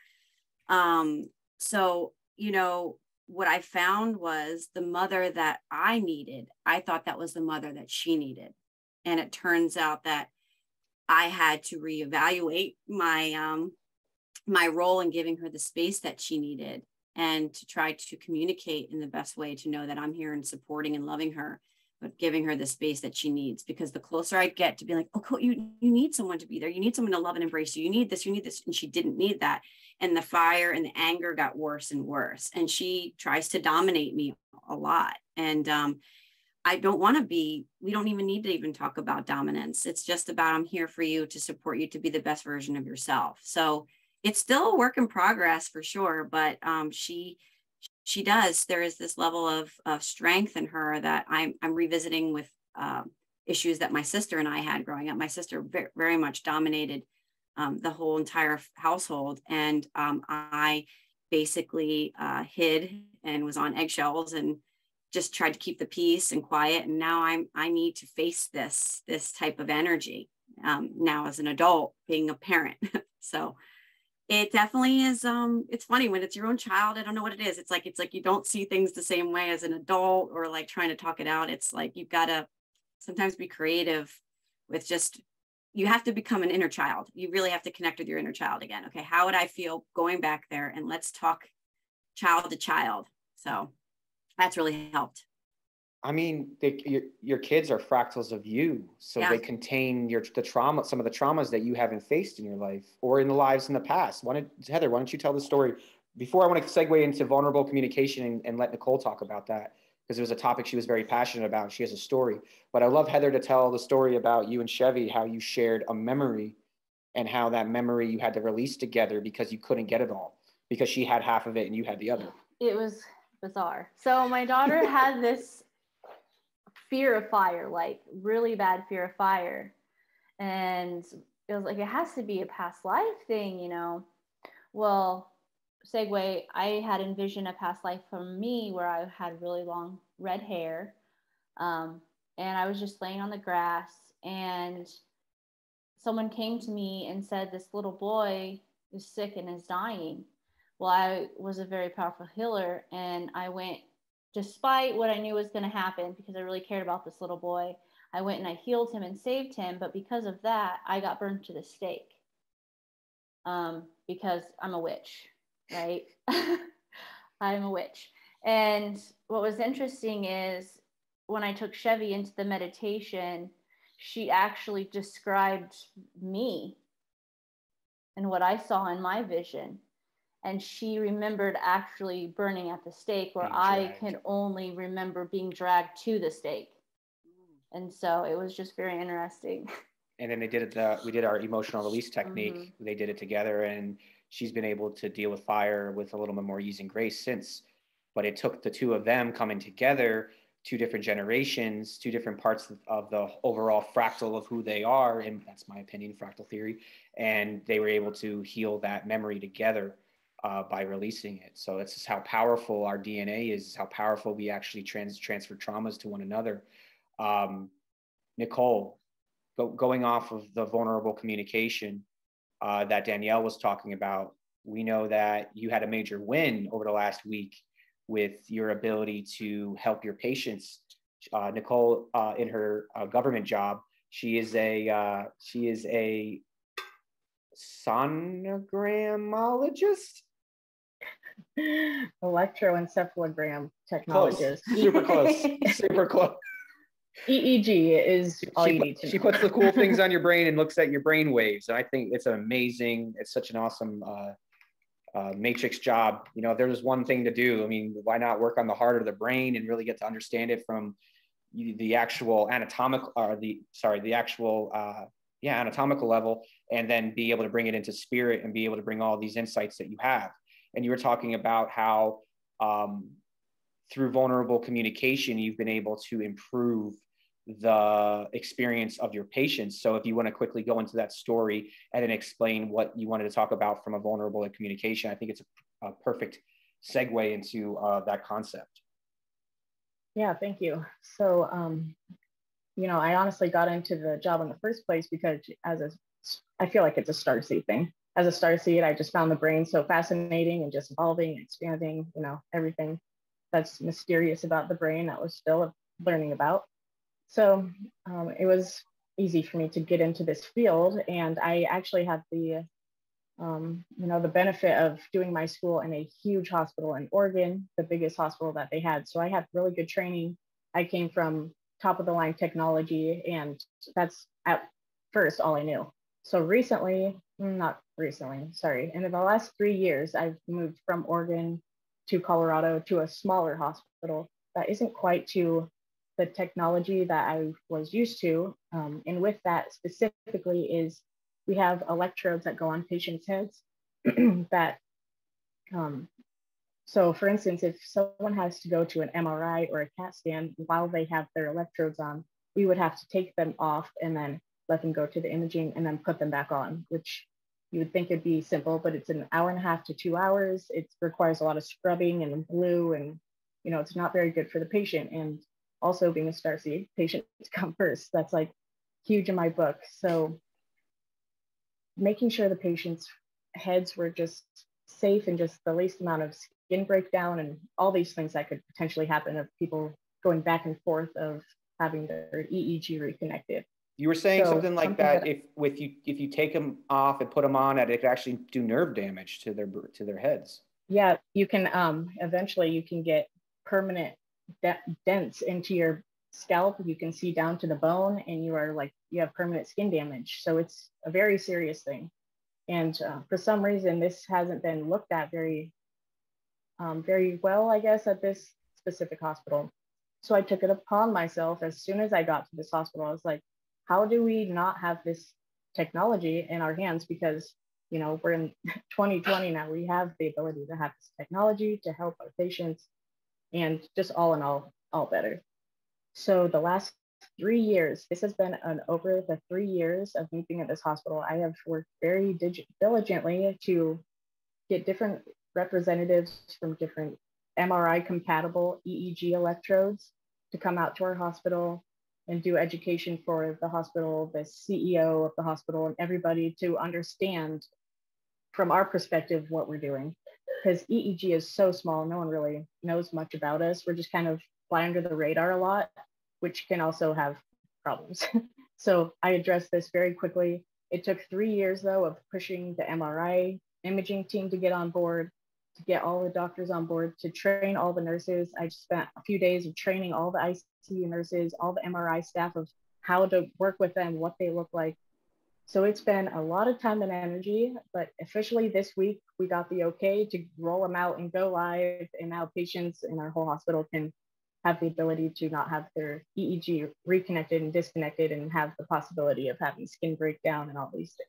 So, you know, what I found was the mother that I needed, I thought that was the mother that she needed. And it turns out that I had to reevaluate my, my role in giving her the space that she needed, and to try to communicate in the best way to know that I'm here and supporting and loving her, but giving her the space that she needs. Because the closer I get to be like, oh, cool, you need someone to be there. You need someone to love and embrace you. You need this, you need this. And she didn't need that. And the fire and the anger got worse and worse. And she tries to dominate me a lot. And I don't want to be, we don't even need to even talk about dominance. It's just about, I'm here for you to support you to be the best version of yourself. So it's still a work in progress for sure, but she does. There is this level of strength in her that I'm revisiting with issues that my sister and I had growing up. My sister very much dominated the whole entire household, and I basically hid and was on eggshells and just tried to keep the peace and quiet. And now I need to face this type of energy now as an adult, being a parent. So it definitely is. It's funny when it's your own child. I don't know what it is. It's like you don't see things the same way as an adult, or like trying to talk it out. It's like you've got to sometimes be creative with just, you have to become an inner child. You really have to connect with your inner child again. Okay, how would I feel going back there, and let's talk child to child. So that's really helped. I mean, your kids are fractals of you, so yeah. They contain the trauma, some of the traumas that you haven't faced in your life or in the lives in the past. Heather, why don't you tell the story? Before I want to segue into vulnerable communication and let Nicole talk about that, because it was a topic she was very passionate about. She has a story, but I love Heather to tell the story about you and Chevy, how you shared a memory and how that memory you had to release together because you couldn't get it all, because she had half of it and you had the other. It was bizarre. So my daughter had this fear of fire, like really bad fear of fire. And it was like, it has to be a past life thing, you know? Well, segue, I had envisioned a past life from me where I had really long red hair. And I was just laying on the grass, and someone came to me and said, this little boy is sick and is dying. Well, I was a very powerful healer, and I went, despite what I knew was going to happen, because I really cared about this little boy, I went and I healed him and saved him. But because of that, I got burned to the stake, because I'm a witch, right? I'm a witch. And what was interesting is when I took Chevy into the meditation, she actually described me and what I saw in my vision. And she remembered actually burning at the stake, where I can only remember being dragged to the stake. And so it was just very interesting. And then we did our emotional release technique. Mm-hmm. They did it together, and she's been able to deal with fire with a little bit more ease and grace since. But it took the two of them coming together, two different generations, two different parts of the overall fractal of who they are, and that's my opinion, fractal theory, and they were able to heal that memory together by releasing it. So it's just how powerful our DNA is, how powerful we actually transfer traumas to one another. Nicole, going off of the vulnerable communication that Danielle was talking about, we know that you had a major win over the last week with your ability to help your patients. Nicole, in her government job, she is a sonogramologist. Electroencephalogram technologist. Close. Super close. Super close. EEG is all you need to know. She puts the cool things on your brain and looks at your brain waves. And I think it's amazing. It's such an awesome matrix job. You know, if there's one thing to do, I mean, why not work on the heart of the brain and really get to understand it from the actual anatomical, or the actual anatomical level, and then be able to bring it into spirit and be able to bring all these insights that you have. And you were talking about how through vulnerable communication, you've been able to improve the experience of your patients. So if you want to quickly go into that story and then explain what you wanted to talk about from a vulnerable communication, I think it's a perfect segue into that concept. Yeah, thank you. So, you know, I honestly got into the job in the first place because I feel like it's a starseed thing. As a starseed, I just found the brain so fascinating and just evolving, expanding, you know, everything that's mysterious about the brain that we're still learning about. So it was easy for me to get into this field, and I actually had the, you know, the benefit of doing my school in a huge hospital in Oregon, the biggest hospital that they had. So I had really good training. I came from top of the line technology, and that's at first all I knew. So recently, not recently, sorry, in the last 3 years, I've moved from Oregon to Colorado to a smaller hospital that isn't quite to the technology that I was used to. And with that specifically is we have electrodes that go on patients' heads that, so for instance, if someone has to go to an MRI or a CAT scan while they have their electrodes on, we would have to take them off and then let them go to the imaging and then put them back on, which you would think it'd be simple, but it's an hour and a half to 2 hours. It requires a lot of scrubbing and glue, and, you know, it's not very good for the patient. And also being a starseed, patients come first. That's like huge in my book. So making sure the patients' heads were just safe and just the least amount of skin breakdown and all these things that could potentially happen of people going back and forth of having their EEG reconnected. You were saying something like that if you take them off and put them on, it could actually do nerve damage to their heads. Yeah, you can eventually you can get permanent dents into your scalp. You can see down to the bone, and you have permanent skin damage. So it's a very serious thing. And for some reason, this hasn't been looked at very well, I guess, at this specific hospital. So I took it upon myself as soon as I got to this hospital. I was like, how do we not have this technology in our hands? Because, you know, we're in 2020 now. We have the ability to have this technology to help our patients, and just all in all better. So the last 3 years, this has been over the 3 years of me being at this hospital, I have worked very diligently to get different representatives from different MRI compatible EEG electrodes to come out to our hospital and do education for the hospital, the CEO of the hospital, and everybody to understand from our perspective what we're doing. Because EEG is so small, no one really knows much about us. We're just kind of fly under the radar a lot, which can also have problems. So I addressed this very quickly. It took 3 years though of pushing the MRI imaging team to get on board, to get all the doctors on board, to train all the nurses. I spent a few days of training all the ICU nurses, all the MRI staff of how to work with them, what they look like. So it's been a lot of time and energy, but officially this week, we got the okay to roll them out and go live. And now patients in our whole hospital can have the ability to not have their EEG reconnected and disconnected and have the possibility of having skin breakdown and all these things.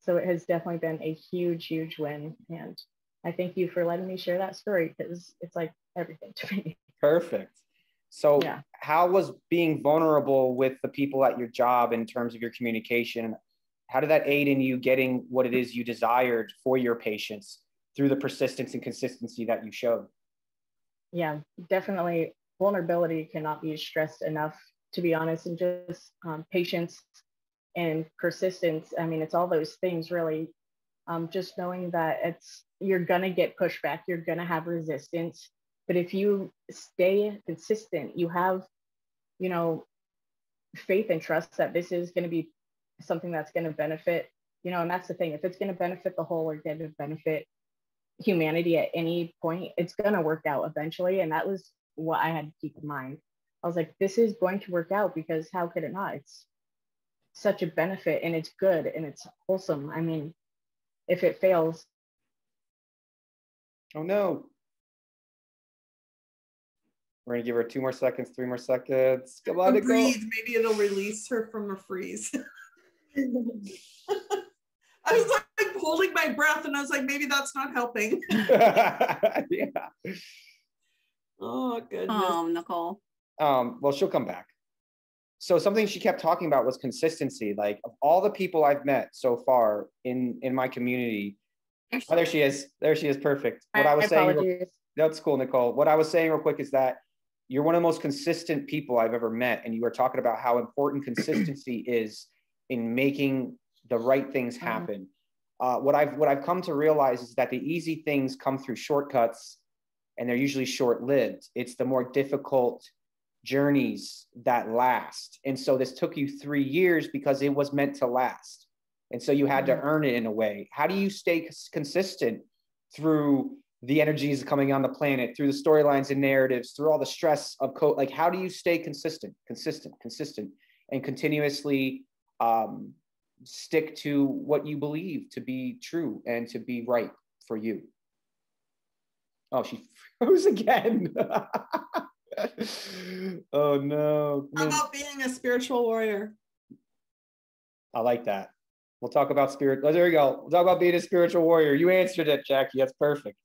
So it has definitely been a huge, huge win. And I thank you for letting me share that story, because it's like everything to me. Perfect. So yeah. How was being vulnerable with the people at your job in terms of your communication? How did that aid in you getting what it is you desired for your patients through the persistence and consistency that you showed? Yeah, definitely. Vulnerability cannot be stressed enough, to be honest, and just patience and persistence. I mean, it's all those things really. Just knowing that you're gonna get pushback, you're gonna have resistance, but if you stay consistent, you have, you know, faith and trust that this is going to be something that's going to benefit, you know, and that's the thing. If it's going to benefit the whole or going to benefit humanity at any point, it's going to work out eventually. And that was what I had to keep in mind. I was like, this is going to work out, because how could it not? It's such a benefit, and it's good, and it's wholesome. I mean, if it fails. Oh no. We're gonna give her 2 more seconds, 3 more seconds. Come on, Nicole. Breathe. Maybe it'll release her from a freeze. I was like holding my breath, and I was like, maybe that's not helping. Yeah. Oh goodness. Oh, Nicole. Well, she'll come back. So something she kept talking about was consistency. Like, of all the people I've met so far in my community, oh, there she is. There she is. Perfect. What I was saying. That's cool, Nicole. What I was saying real quick is that you're one of the most consistent people I've ever met. And you were talking about how important consistency is in making the right things happen. What I've come to realize is that the easy things come through shortcuts, and they're usually short-lived. It's the more difficult journeys that last. And so this took you 3 years because it was meant to last. And so you had to earn it in a way. How do you stay consistent through the energies coming on the planet, through the storylines and narratives, through all the stress of like, how do you stay consistent, and continuously stick to what you believe to be true and to be right for you? Oh, she froze again. Oh no. How about being a spiritual warrior? I like that. We'll talk about spirit. Oh, there you go. We'll talk about being a spiritual warrior. You answered it, Jackie. That's perfect.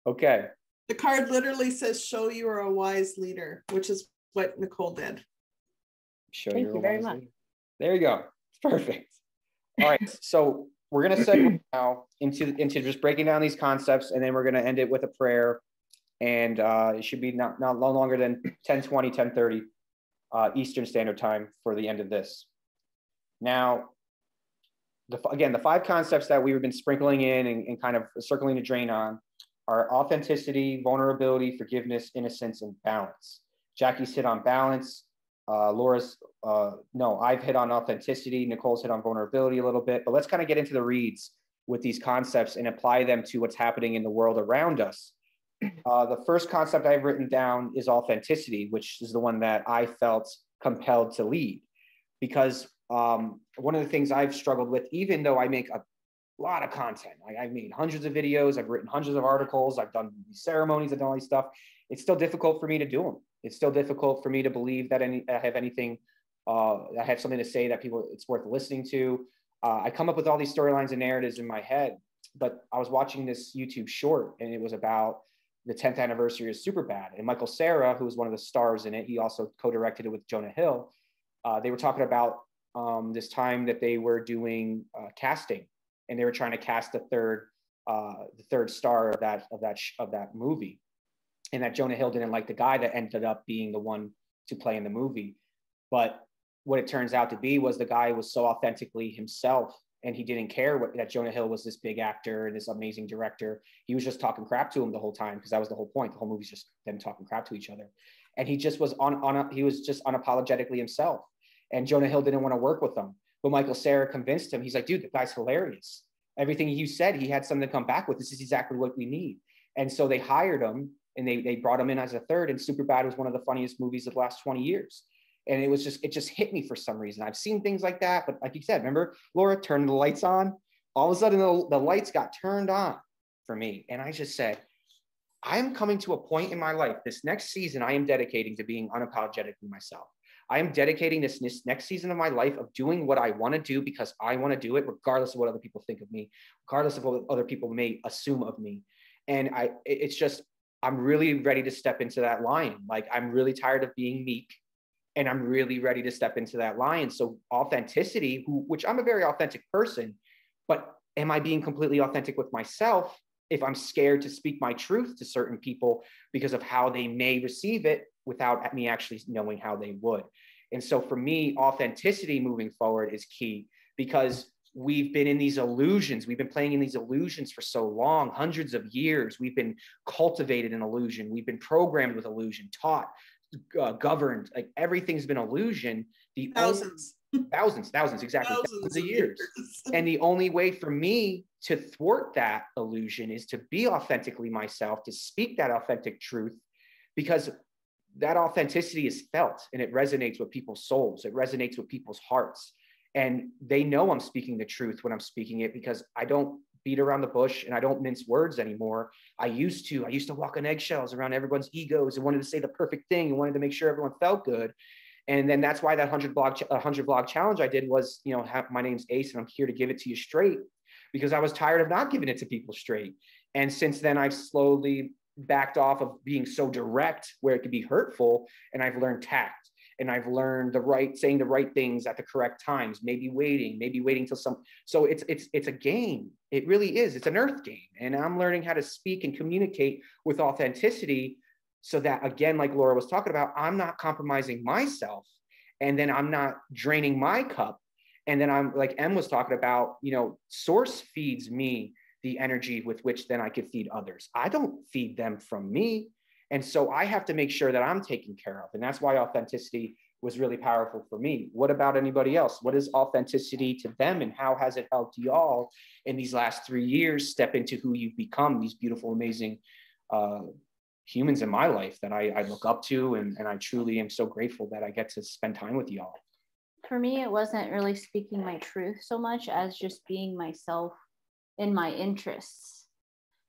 Okay. The card literally says, show you are a wise leader, which is what Nicole did. Thank you very much. There you go. Perfect. All right. So we're going to segue now into just breaking down these concepts, and then we're going to end it with a prayer. And it should be not no longer than 10:20, 10:30 Eastern Standard Time for the end of this. Now, again, the 5 concepts that we've been sprinkling in and kind of circling the drain on are authenticity, vulnerability, forgiveness, innocence, and balance. Jackie's hit on balance. Laura's, I've hit on authenticity. Nicole's hit on vulnerability a little bit, but let's kind of get into the reads with these concepts and apply them to what's happening in the world around us. The first concept I've written down is authenticity, which is the one that I felt compelled to lead, because one of the things I've struggled with, even though I make a lot of content, I've made hundreds of videos, I've written hundreds of articles, I've done these ceremonies, I've done all these stuff. It's still difficult for me to do them. It's still difficult for me to believe that I have anything, I have something to say that it's worth listening to. I come up with all these storylines and narratives in my head, but I was watching this YouTube short, and it was about the 10th anniversary of Superbad. And Michael Cera, who was one of the stars in it, he also co-directed it with Jonah Hill. They were talking about this time that they were doing casting, and they were trying to cast the third star of that movie, and that Jonah Hill didn't like the guy that ended up being the one to play in the movie. But what it turns out to be was the guy was so authentically himself, and he didn't care that Jonah Hill was this big actor and this amazing director. He was just talking crap to him the whole time, because that was the whole point. The whole movie's just them talking crap to each other. And he just was he was just unapologetically himself. And Jonah Hill didn't want to work with him. But Michael Cera convinced him. He's like, dude, the guy's hilarious. Everything you said, he had something to come back with. This is exactly what we need. And so they hired him, and they brought him in as a third. And Superbad was one of the funniest movies of the last 20 years. And it just hit me for some reason. I've seen things like that, but like you said, remember, Laura, turning the lights on? All of a sudden, the lights got turned on for me. And I just said, I'm coming to a point in my life, this next season, I am dedicating to being unapologetically myself. I am dedicating this next season of my life of doing what I want to do because I want to do it, regardless of what other people think of me, regardless of what other people may assume of me. And it's just, I'm really ready to step into that lion. Like, I'm really tired of being meek, and I'm really ready to step into that lion. So authenticity, which I'm a very authentic person, but am I being completely authentic with myself if I'm scared to speak my truth to certain people because of how they may receive it without me actually knowing how they would? And so for me, authenticity moving forward is key, because we've been in these illusions. We've been playing in these illusions for so long, hundreds of years. We've been cultivated in illusion. We've been programmed with illusion, taught, governed, like everything's been illusion. Thousands, exactly. Thousands of years. And the only way for me to thwart that illusion is to be authentically myself, to speak that authentic truth, because that authenticity is felt and it resonates with people's souls. It resonates with people's hearts. And they know I'm speaking the truth when I'm speaking it, because I don't beat around the bush and I don't mince words anymore. I used to walk on eggshells around everyone's egos and wanted to say the perfect thing and wanted to make sure everyone felt good. And then that's why that 100 vlog challenge I did was, you know, my name's Ace and I'm here to give it to you straight, because I was tired of not giving it to people straight. And since then I've slowly backed off of being so direct where it could be hurtful. And I've learned tact, and I've learned saying the right things at the correct times, maybe waiting till so it's a game. It really is. It's an earth game. And I'm learning how to speak and communicate with authenticity, so that, again, like Laura was talking about, I'm not compromising myself, and then I'm not draining my cup. And then I'm, like Em was talking about, you know, source feeds me the energy with which then I could feed others. I don't feed them from me. And so I have to make sure that I'm taken care of. And that's why authenticity was really powerful for me. What about anybody else? What is authenticity to them, and how has it helped y'all in these last 3 years step into who you've become, these beautiful, amazing humans in my life that I look up to, and I truly am so grateful that I get to spend time with y'all. For me, it wasn't really speaking my truth so much as just being myself in my interests.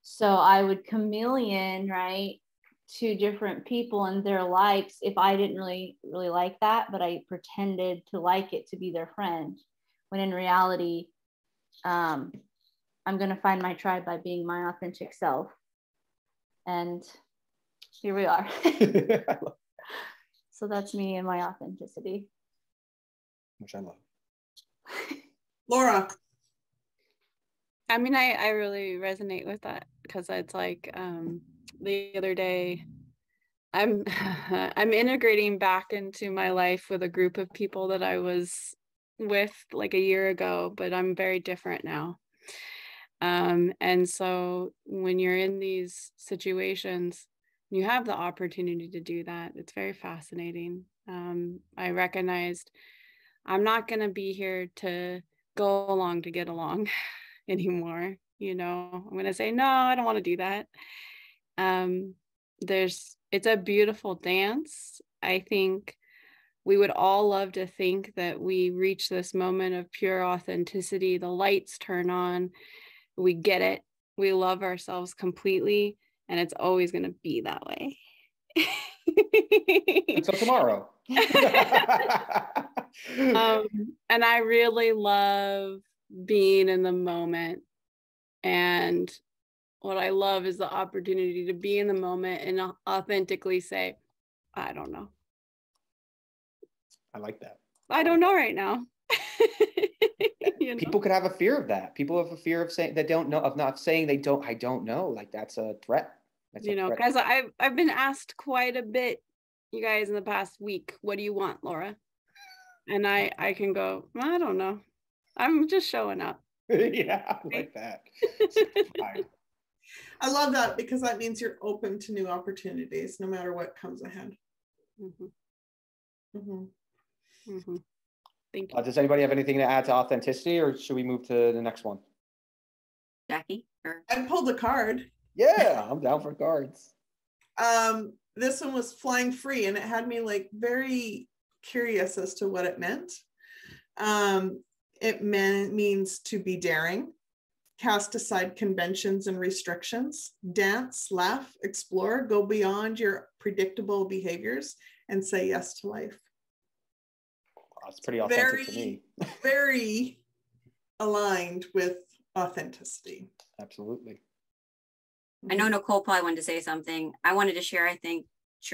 So I would chameleon, right, to different people and their likes if I didn't really like that, but I pretended to like it to be their friend, when in reality, I'm going to find my tribe by being my authentic self. And here we are. So that's me and my authenticity. Which I love. Laura. I mean, I really resonate with that, because it's like the other day, I'm integrating back into my life with a group of people that I was with like a year ago, but I'm very different now. And so when you're in these situations, you have the opportunity to do that. It's very fascinating. I recognized I'm not going to be here to go along to get along anymore. You know, I'm going to say, no, I don't want to do that. It's a beautiful dance. I think we would all love to think that we reach this moment of pure authenticity. The lights turn on, we get it, we love ourselves completely, and it's always going to be that way. Until tomorrow. And I really love being in the moment. And what I love is the opportunity to be in the moment and authentically say, I don't know. I like that. I don't know right now. You know? People could have a fear of that. People have a fear of saying they don't know, of not saying I don't know. Like, that's a threat. Because I've been asked quite a bit, you guys, in the past week, what do you want, Laura? And I can go, I don't know. I'm just showing up. Yeah, I like that. I love that, because that means you're open to new opportunities no matter what comes ahead. Mm-hmm. Mm-hmm. Mm-hmm. Thank you. Does anybody have anything to add to authenticity, or should we move to the next one? Jackie? I pulled a card. Yeah, I'm down for cards. This one was flying free, and it had me like very curious as to what it meant. It means to be daring, cast aside conventions and restrictions, dance, laugh, explore, go beyond your predictable behaviors, and say yes to life. It's pretty authentic to me. Very aligned with authenticity. Absolutely. I know Nicole probably wanted to say something. I wanted to share, I think,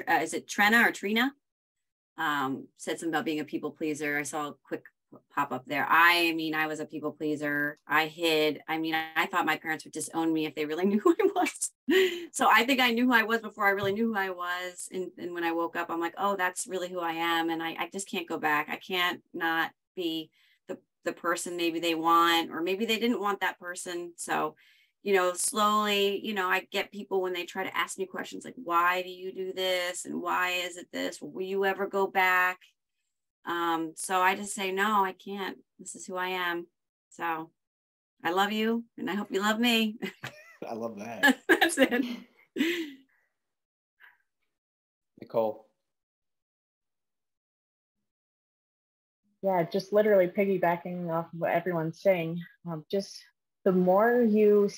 is it Trina or Trina? Said something about being a people pleaser. I saw a quick pop up there. I mean, I was a people pleaser. I hid. I mean, I thought my parents would disown me if they really knew who I was. So I think I knew who I was before I really knew who I was. And when I woke up, I'm like, oh, that's really who I am. And I just can't go back. I can't not be the person maybe they want, or maybe they didn't want that person. So, you know, slowly, you know, I get people when they try to ask me questions like, why do you do this? And why is it this? Will you ever go back? So I just say, no, I can't. This is who I am. So I love you and I hope you love me. I love that. That's it. Nicole. Yeah, just literally piggybacking off what everyone's saying. Just the more you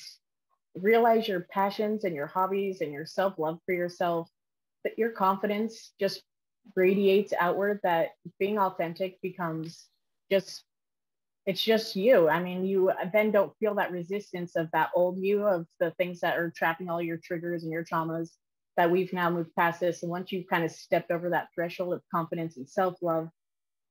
realize your passions and your hobbies and your self-love for yourself, that your confidence just radiates outward, that being authentic becomes just, it's just you. I mean, you then don't feel that resistance of that old you, of the things that are trapping all your triggers and your traumas, that we've now moved past this. And once you've kind of stepped over that threshold of confidence and self-love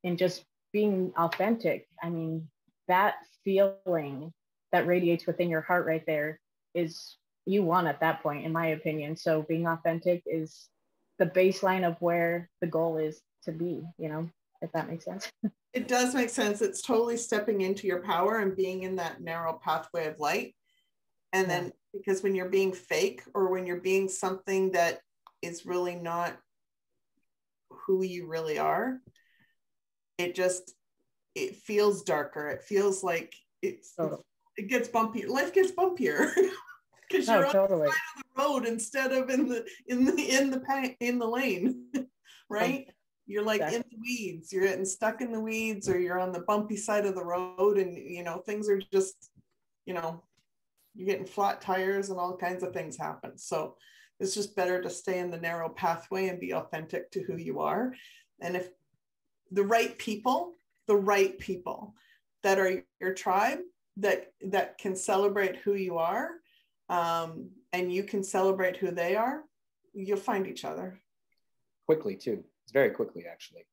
and just being authentic, I mean, that feeling that radiates within your heart right there is you won at that point, in my opinion. So being authentic is the baseline of where the goal is to be, you know, if that makes sense. It does make sense. It's totally stepping into your power and being in that narrow pathway of light. And then, because when you're being fake, or when you're being something that is really not who you really are, it feels darker. It feels like it gets bumpy. Life gets bumpier because you're on the side of the road instead of in the lane, right? You're like in the weeds. You're getting stuck in the weeds, or you're on the bumpy side of the road, and you know things are just, you know, you're getting flat tires and all kinds of things happen. So it's just better to stay in the narrow pathway and be authentic to who you are. And if the right people that are your tribe, that can celebrate who you are, and you can celebrate who they are, you'll find each other. Quickly too. It's very quickly, actually.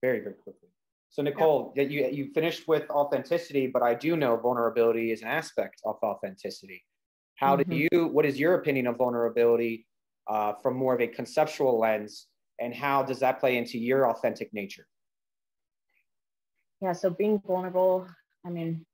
Very, very quickly. So Nicole, you finished with authenticity, but I do know vulnerability is an aspect of authenticity. How what is your opinion of vulnerability from more of a conceptual lens, and how does that play into your authentic nature? Yeah, so being vulnerable, I mean,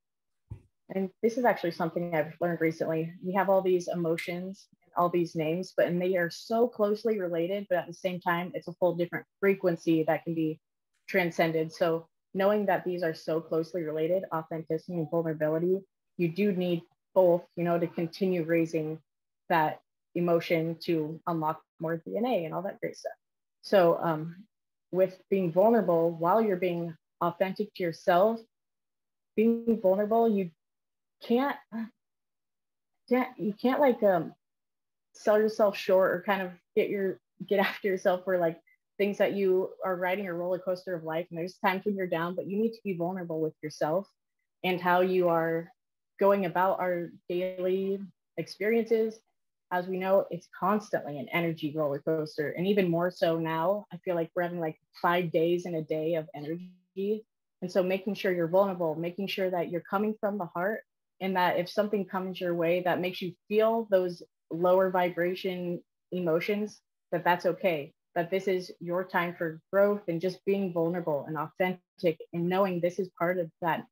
and this is actually something I've learned recently. We have all these emotions, all these names, and they are so closely related, but at the same time, it's a whole different frequency that can be transcended. So knowing that these are so closely related, authenticity and vulnerability, you do need both, you know, to continue raising that emotion to unlock more DNA and all that great stuff. So with being vulnerable, while you're being authentic to yourself, being vulnerable, you can't like sell yourself short, or kind of get after yourself for like things that you are riding a roller coaster of life. And there's times when you're down, but you need to be vulnerable with yourself and how you are going about our daily experiences. As we know, it's constantly an energy roller coaster. And even more so now, I feel like we're having like 5 days in a day of energy. And so making sure you're vulnerable, making sure that you're coming from the heart, and that if something comes your way that makes you feel those lower vibration emotions, that's okay, that this is your time for growth, and just being vulnerable and authentic and knowing this is part of that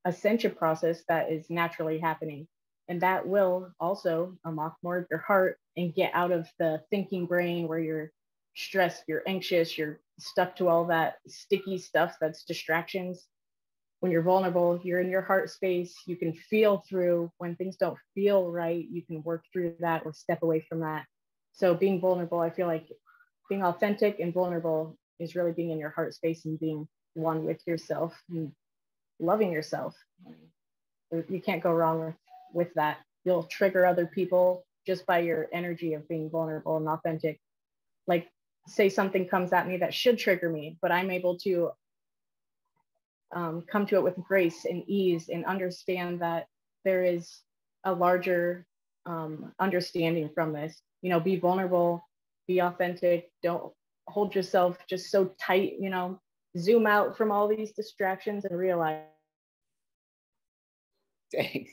ascension process that is naturally happening. And that will also unlock more of your heart and get out of the thinking brain where you're stressed, you're anxious, you're stuck to all that sticky stuff that's distractions. When you're vulnerable, you're in your heart space, you can feel through when things don't feel right, you can work through that or step away from that. So being vulnerable, I feel like being authentic and vulnerable is really being in your heart space and being one with yourself and loving yourself. You can't go wrong with that. You'll trigger other people just by your energy of being vulnerable and authentic. Like, say something comes at me that should trigger me, but I'm able to come to it with grace and ease and understand that there is a larger understanding from this. You know, be vulnerable, be authentic, don't hold yourself just so tight, you know, zoom out from all these distractions and realize. Dang.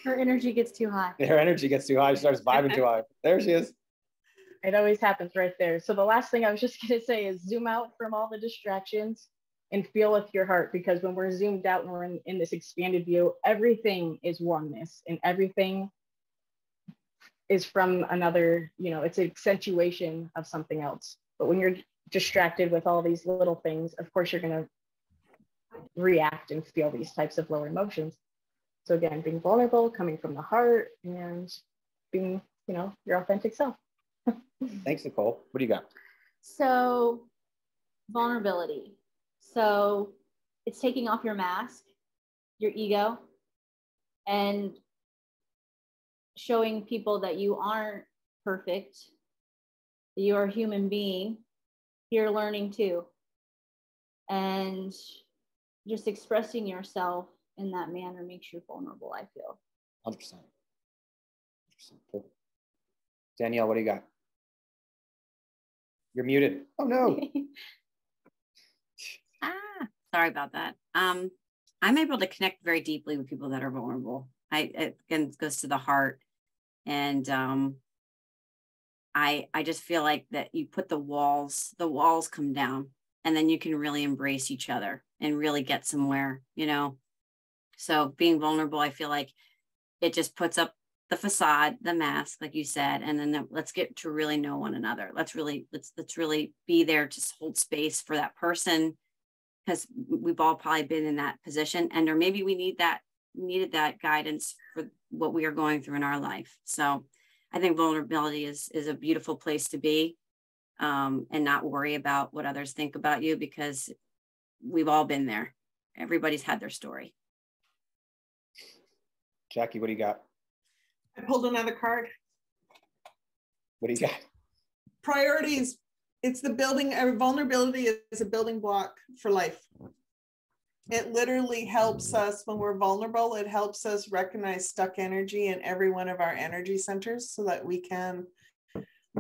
Her energy gets too high. Her energy gets too high. She starts vibing too high. There she is. It always happens right there. So the last thing I was just going to say is zoom out from all the distractions and feel with your heart, because when we're zoomed out and we're in this expanded view, everything is oneness and everything is from another, you know, it's an accentuation of something else. But when you're distracted with all these little things, of course, you're going to react and feel these types of lower emotions. So again, being vulnerable, coming from the heart, and being, you know, your authentic self. Thanks, Nicole. What do you got? So vulnerability. So it's taking off your mask, your ego, and showing people that you aren't perfect, that you're a human being, you're learning too. And just expressing yourself in that manner makes you vulnerable, I feel. 100%. Cool. Danielle, what do you got? You're muted. Oh no. Sorry about that. I'm able to connect very deeply with people that are vulnerable. It goes to the heart. And I just feel like that you put the walls come down, and then you can really embrace each other and really get somewhere, you know? So being vulnerable, I feel like it just puts up the facade, the mask, like you said, and then let's get to really know one another. Let's really be there to hold space for that person, because we've all probably been in that position, and or maybe we needed that guidance for what we are going through in our life. So I think vulnerability is a beautiful place to be, and not worry about what others think about you, because we've all been there. Everybody's had their story. Jackie, what do you got? I pulled another card. What do you got? Priorities. It's the building. Vulnerability is a building block for life. It literally helps us when we're vulnerable. It helps us recognize stuck energy in every one of our energy centers, so that we can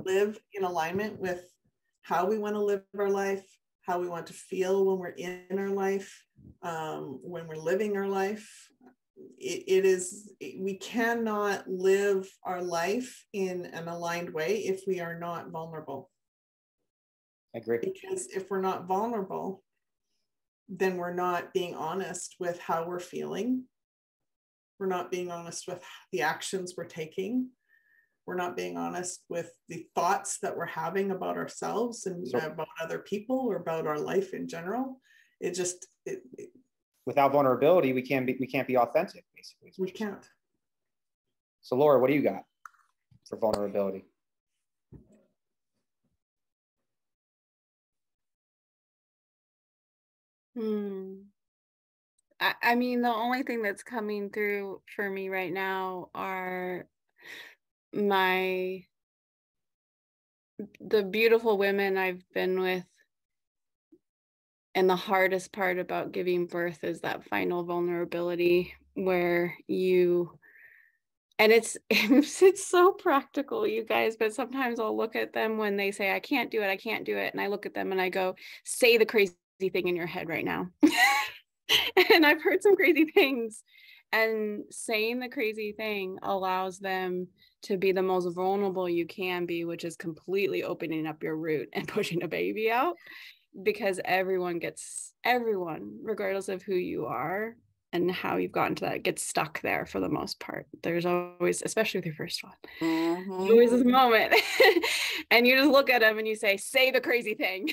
live in alignment with how we want to live our life, how we want to feel when we're in our life, when we're living our life. We cannot live our life in an aligned way if we are not vulnerable. I agree. Because if we're not vulnerable, then we're not being honest with how we're feeling. We're not being honest with the actions we're taking. We're not being honest with the thoughts that we're having about ourselves and about other people or about our life in general. Without vulnerability, we can't be authentic, basically. We can't. So Laura, what do you got for vulnerability? I mean, the only thing that's coming through for me right now are the beautiful women I've been with. And the hardest part about giving birth is that final vulnerability where and it's so practical, you guys, but sometimes I'll look at them when they say, I can't do it. And I look at them and I go, say the crazy thing in your head right now. And I've heard some crazy things, and saying the crazy thing allows them to be the most vulnerable you can be, which is completely opening up your root and pushing a baby out. Because everyone, regardless of who you are and how you've gotten to that, gets stuck there for the most part. There's always, especially with your first one, always this moment. And you just look at them and you say the crazy thing.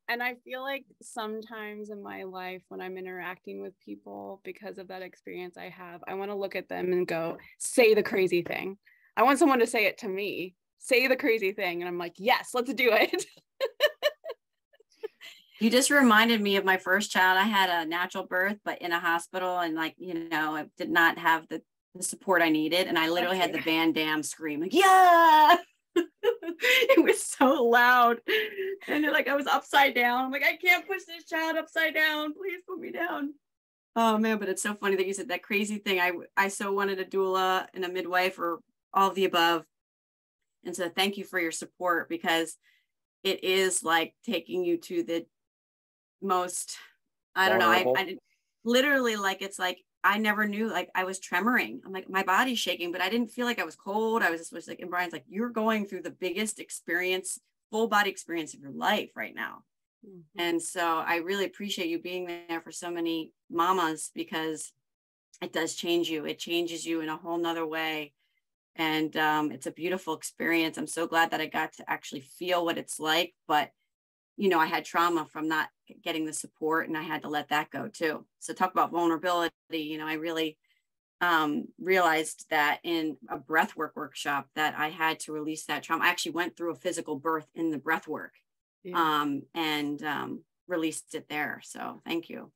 And I feel like sometimes in my life when I'm interacting with people, because of that experience I have, I want to look at them and go, say the crazy thing. I want someone to say it to me. Say the crazy thing. And I'm like, yes, let's do it. You just reminded me of my first child. I had a natural birth, but in a hospital, and I did not have the support I needed. And I literally had the Van Damme scream, like, yeah. It was so loud. And like I was upside down. I'm like, I can't push this child upside down. Please put me down. Oh man, but it's so funny that you said that crazy thing. I so wanted a doula and a midwife or all of the above. And so thank you for your support, because it is like taking you to the most, I don't know, I literally, like, it's like, I never knew, like I was tremoring. I'm like, my body's shaking, but I didn't feel like I was cold. I was like, and Brian's like, you're going through the biggest experience, full body experience of your life right now. Mm-hmm. And so I really appreciate you being there for so many mamas, because it does change you. It changes you in a whole nother way. And it's a beautiful experience. I'm so glad that I got to actually feel what it's like. But, you know, I had trauma from not getting the support, and I had to let that go too. So talk about vulnerability. You know, I really realized that in a breathwork workshop that I had to release that trauma. I actually went through a physical birth in the breathwork, and released it there. So thank you.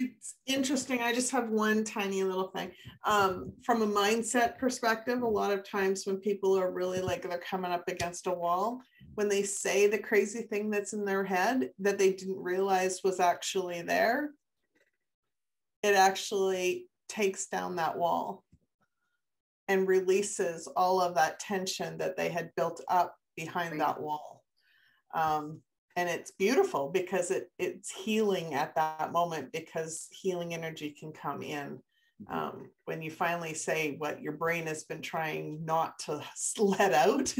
It's interesting. I just have one tiny little thing. From a mindset perspective, a lot of times when people are really like they're coming up against a wall, when they say the crazy thing that's in their head that they didn't realize was actually there, it actually takes down that wall and releases all of that tension that they had built up behind that wall. And it's beautiful because it's healing at that moment, because healing energy can come in when you finally say what your brain has been trying not to let out.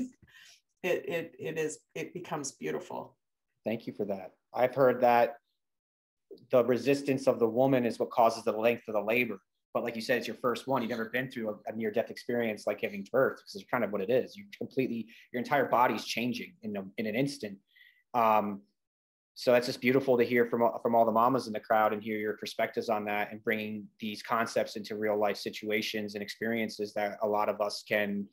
It becomes beautiful. Thank you for that. I've heard that the resistance of the woman is what causes the length of the labor. But like you said, it's your first one. You've never been through a near-death experience like giving birth, because it's kind of what it is. Your entire body's changing in an instant. So that's just beautiful to hear from all the mamas in the crowd, and hear your perspectives on that, and bringing these concepts into real life situations and experiences that a lot of us can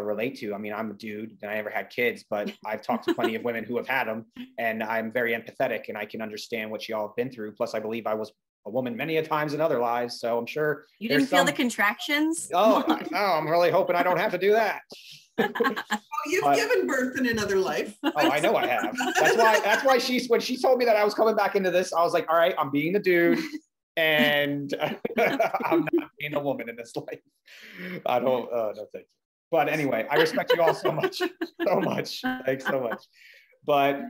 relate to. I mean, I'm a dude and I never had kids, but I've talked to plenty of women who have had them, and I'm very empathetic, and I can understand what y'all have been through. Plus, I believe I was a woman many a times in other lives, so I'm sure you didn't feel the contractions. Oh, no, I'm really hoping I don't have to do that. You've given birth in another life. Oh, I know I have. That's why when she told me that I was coming back into this, I was like, all right, I'm being the dude, and I'm not being a woman in this life. I don't no thank you. But anyway, I respect you all so much. Thanks so much. But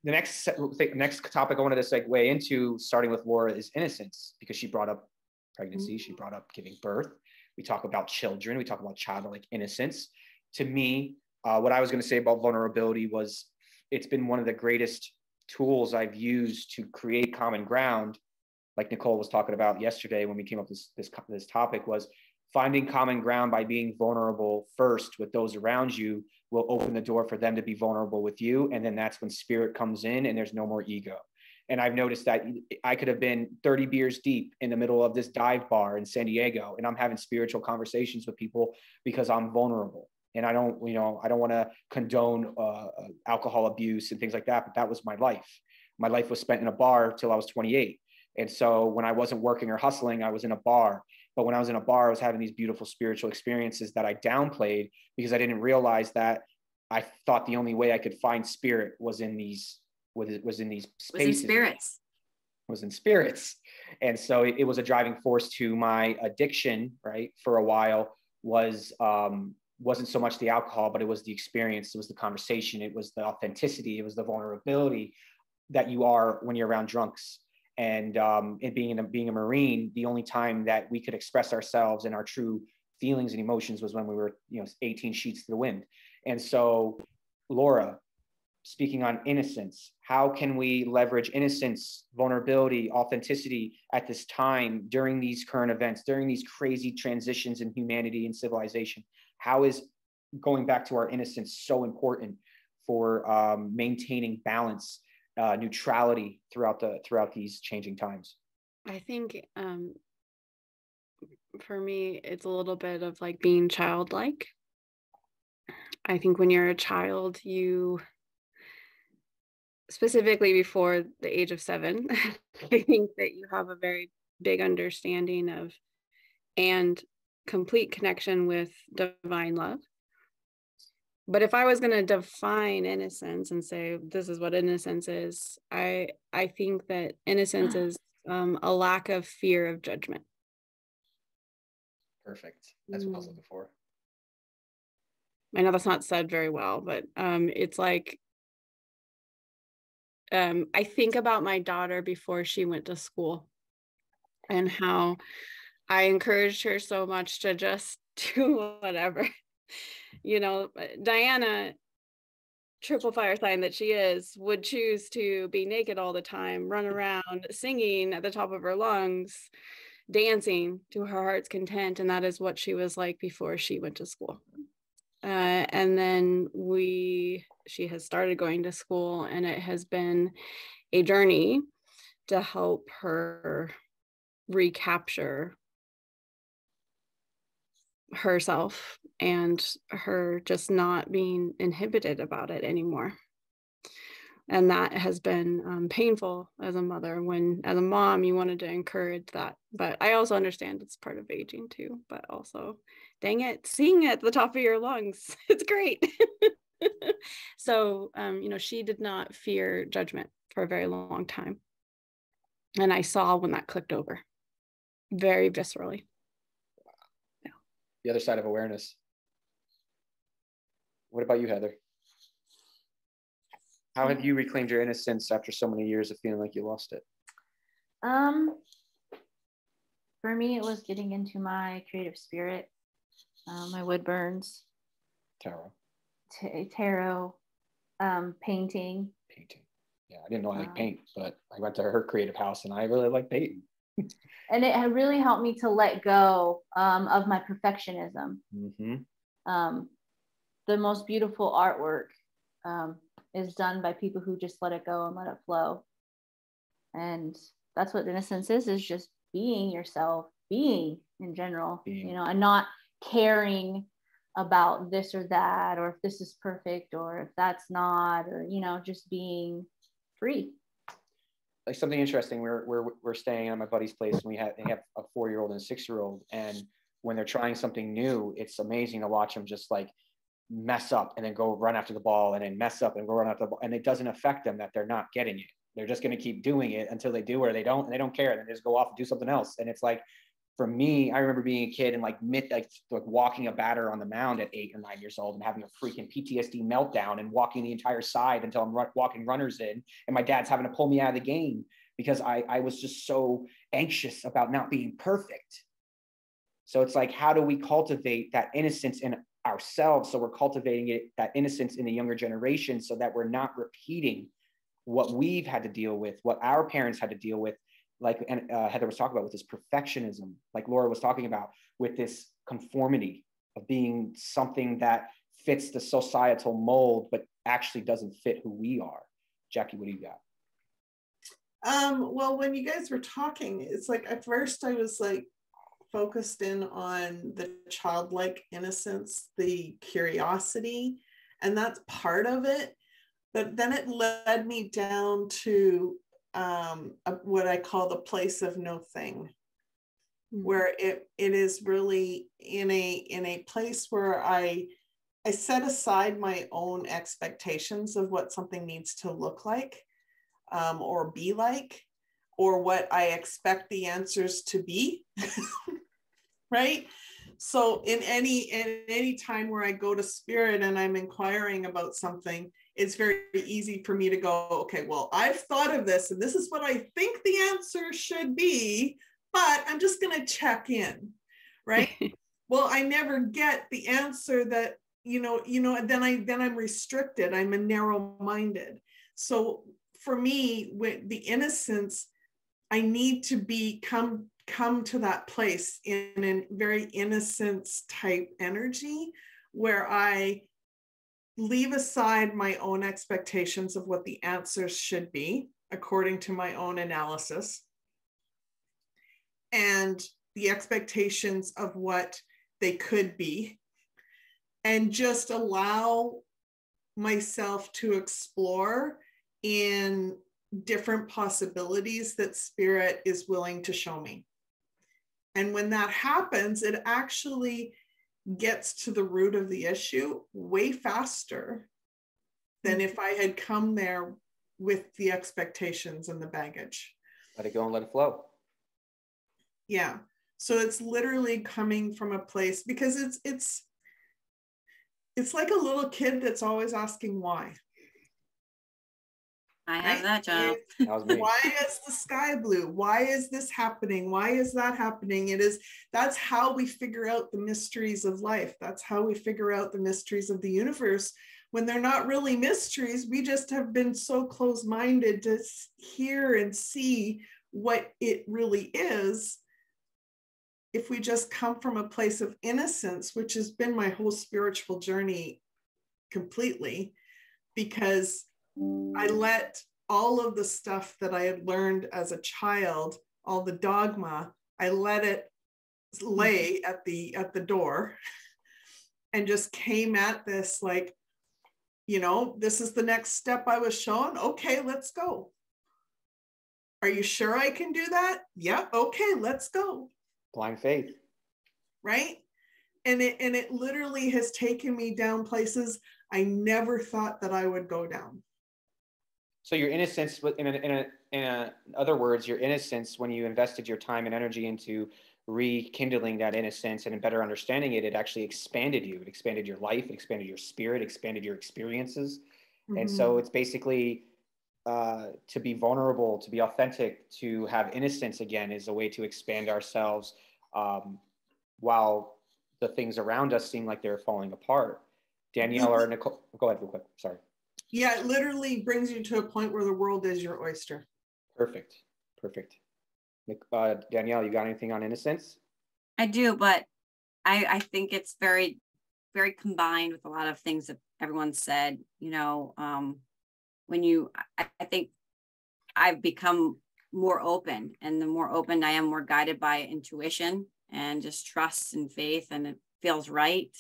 the next topic I wanted to segue into, starting with Laura, is innocence, because she brought up pregnancy, she brought up giving birth. We talk about children, we talk about childlike innocence. To me, what I was going to say about vulnerability was, it's been one of the greatest tools I've used to create common ground. Like Nicole was talking about yesterday when we came up with this topic, was finding common ground by being vulnerable first with those around you will open the door for them to be vulnerable with you. And then that's when spirit comes in and there's no more ego. And I've noticed that I could have been 30 beers deep in the middle of this dive bar in San Diego, and I'm having spiritual conversations with people because I'm vulnerable. And I don't want to condone alcohol abuse and things like that, but that was my life. My life was spent in a bar till I was 28. And so when I wasn't working or hustling, I was in a bar. But when I was in a bar, I was having these beautiful spiritual experiences that I downplayed, because I didn't realize that I thought the only way I could find spirit was in these spaces. Was in spirits. And so it was a driving force to my addiction, right? For a while wasn't so much the alcohol, but it was the experience. It was the conversation. It was the authenticity. It was the vulnerability that you are when you're around drunks. And being a Marine, the only time that we could express ourselves and our true feelings and emotions was when we were, 18 sheets to the wind. And so, Laura, speaking on innocence, how can we leverage innocence, vulnerability, authenticity at this time, during these current events, during these crazy transitions in humanity and civilization? How is going back to our innocence so important for maintaining balance, neutrality throughout these changing times? I think for me, it's a little bit of like being childlike. I think when you're a child, you, specifically before the age of 7, I think that you have a very big understanding of and complete connection with divine love. But if I was going to define innocence and say, this is what innocence is, I think that innocence is a lack of fear of judgment. Perfect. That's what I was looking for. I know that's not said very well, but it's like, I think about my daughter before she went to school and how I encouraged her so much to just do whatever. You know, Diana, triple fire sign that she is, would choose to be naked all the time, run around singing at the top of her lungs, dancing to her heart's content. And that is what she was like before she went to school. And then she has started going to school, and it has been a journey to help her recapture herself and her just not being inhibited about it anymore. And that has been painful as a mother. When as a mom you wanted to encourage that, but I also understand it's part of aging too. But also, dang it, sing at the top of your lungs, it's great. So you know, she did not fear judgment for a very long time, and I saw when that clicked over very viscerally. The other side of awareness. What about you, Heather? How have you reclaimed your innocence after so many years of feeling like you lost it? For me, it was getting into my creative spirit, my wood burns, Tarot. Tarot, painting. Painting. Yeah, I didn't know I like paint, but I went to her creative house and I really like painting. And it had really helped me to let go of my perfectionism. The most beautiful artwork is done by people who just let it go and let it flow. And that's what innocence is just being yourself, being in general, you know, and not caring about this or that, or if this is perfect or if that's not, or, you know, just being free. Like something interesting, we're staying at my buddy's place, and they have a 4-year-old and a 6-year-old, and when they're trying something new, it's amazing to watch them just like mess up and then go run after the ball, and then mess up and go run after the ball, and it doesn't affect them that they're not getting it. They're just going to keep doing it until they do, or they don't, and they don't care, and they just go off and do something else. And it's like, for me, I remember being a kid and like walking a batter on the mound at 8 or 9 years old and having a freaking PTSD meltdown and walking the entire side until I'm walking runners in, and my dad's having to pull me out of the game because I was just so anxious about not being perfect. So it's like, how do we cultivate that innocence in ourselves? So we're cultivating that innocence in the younger generation so that we're not repeating what we've had to deal with, what our parents had to deal with. Like Heather was talking about with this perfectionism, like Laura was talking about with this conformity of being something that fits the societal mold, but actually doesn't fit who we are. Jackie, what do you got? Well, when you guys were talking, it's like at first I was like focused in on the childlike innocence, the curiosity, and that's part of it. But then it led me down to what I call the place of no thing, where it is really in a place where I set aside my own expectations of what something needs to look like, or be like, or what I expect the answers to be. Right? So in any time where I go to spirit and I'm inquiring about something, it's very easy for me to go, okay, well, I've thought of this and this is what I think the answer should be, but I'm just going to check in, right? Well, I never get the answer that, then I'm restricted. I'm a narrow-minded. So for me, with the innocence, I need to come to that place in a very innocence type energy where I leave aside my own expectations of what the answers should be according to my own analysis, and the expectations of what they could be, and just allow myself to explore in different possibilities that spirit is willing to show me. And when that happens, it actually gets to the root of the issue way faster than if I had come there with the expectations and the baggage. Let it go and let it flow. Yeah. So it's literally coming from a place, because it's like a little kid that's always asking why. I have that job. That was me. Why is the sky blue? Why is this happening? Why is that happening? That's how we figure out the mysteries of life. That's how we figure out the mysteries of the universe, when they're not really mysteries. We just have been so close-minded to hear and see what it really is. If we just come from a place of innocence, which has been my whole spiritual journey completely, because I let all of the stuff that I had learned as a child, all the dogma, I let it lay at the door and just came at this like, this is the next step I was shown. Okay, let's go. Are you sure I can do that? Yeah. Okay, let's go. Blind faith. Right. And it literally has taken me down places I never thought that I would go down. So your innocence, in other words, your innocence, when you invested your time and energy into rekindling that innocence and better understanding it, it actually expanded you. It expanded your life, it expanded your spirit, expanded your experiences. Mm-hmm. And so it's basically to be vulnerable, to be authentic, to have innocence again is a way to expand ourselves while the things around us seem like they're falling apart. Danielle or Nicole, go ahead real quick, sorry. Yeah, it literally brings you to a point where the world is your oyster. Perfect. Danielle, you got anything on innocence? I do, but I think it's very, very combined with a lot of things that everyone said. I think I've become more open, and the more open I am, more guided by intuition and just trust and faith, and it feels right.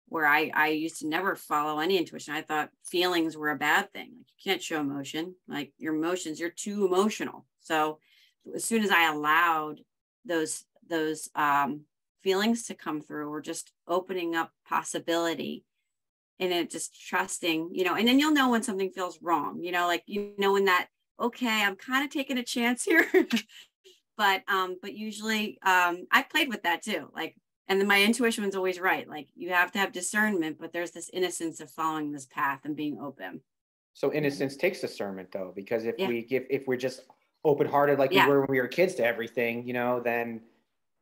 Where I used to never follow any intuition. I thought feelings were a bad thing. Like, you can't show emotion. Like, your emotions, you're too emotional. So as soon as I allowed those feelings to come through, or just opening up possibility, and it just trusting, and then you'll know when something feels wrong, when that, okay, I'm kind of taking a chance here. but usually I played with that too. And then my intuition was always right. Like, you have to have discernment, but there's this innocence of following this path and being open. So innocence takes discernment, though, because if we're just open-hearted like we were when we were kids to everything, then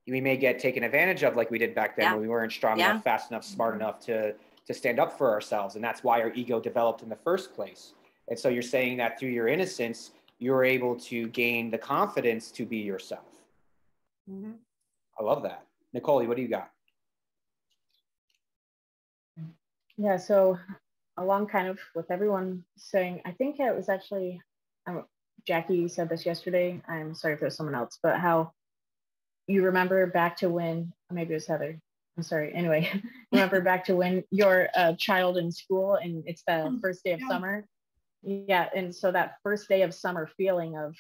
we may get taken advantage of like we did back then when we weren't strong enough, fast enough, smart enough to stand up for ourselves. And that's why our ego developed in the first place. And so you're saying that through your innocence, you're able to gain the confidence to be yourself. Mm-hmm. I love that. Nicole, what do you got? Yeah, so along kind of with everyone saying, I think it was actually, Jackie said this yesterday, I'm sorry if it was someone else, but how you remember back to when, maybe it was Heather, I'm sorry, anyway, remember back to when you're a child in school and it's the first day of summer. Yeah, and so that first day of summer feeling of,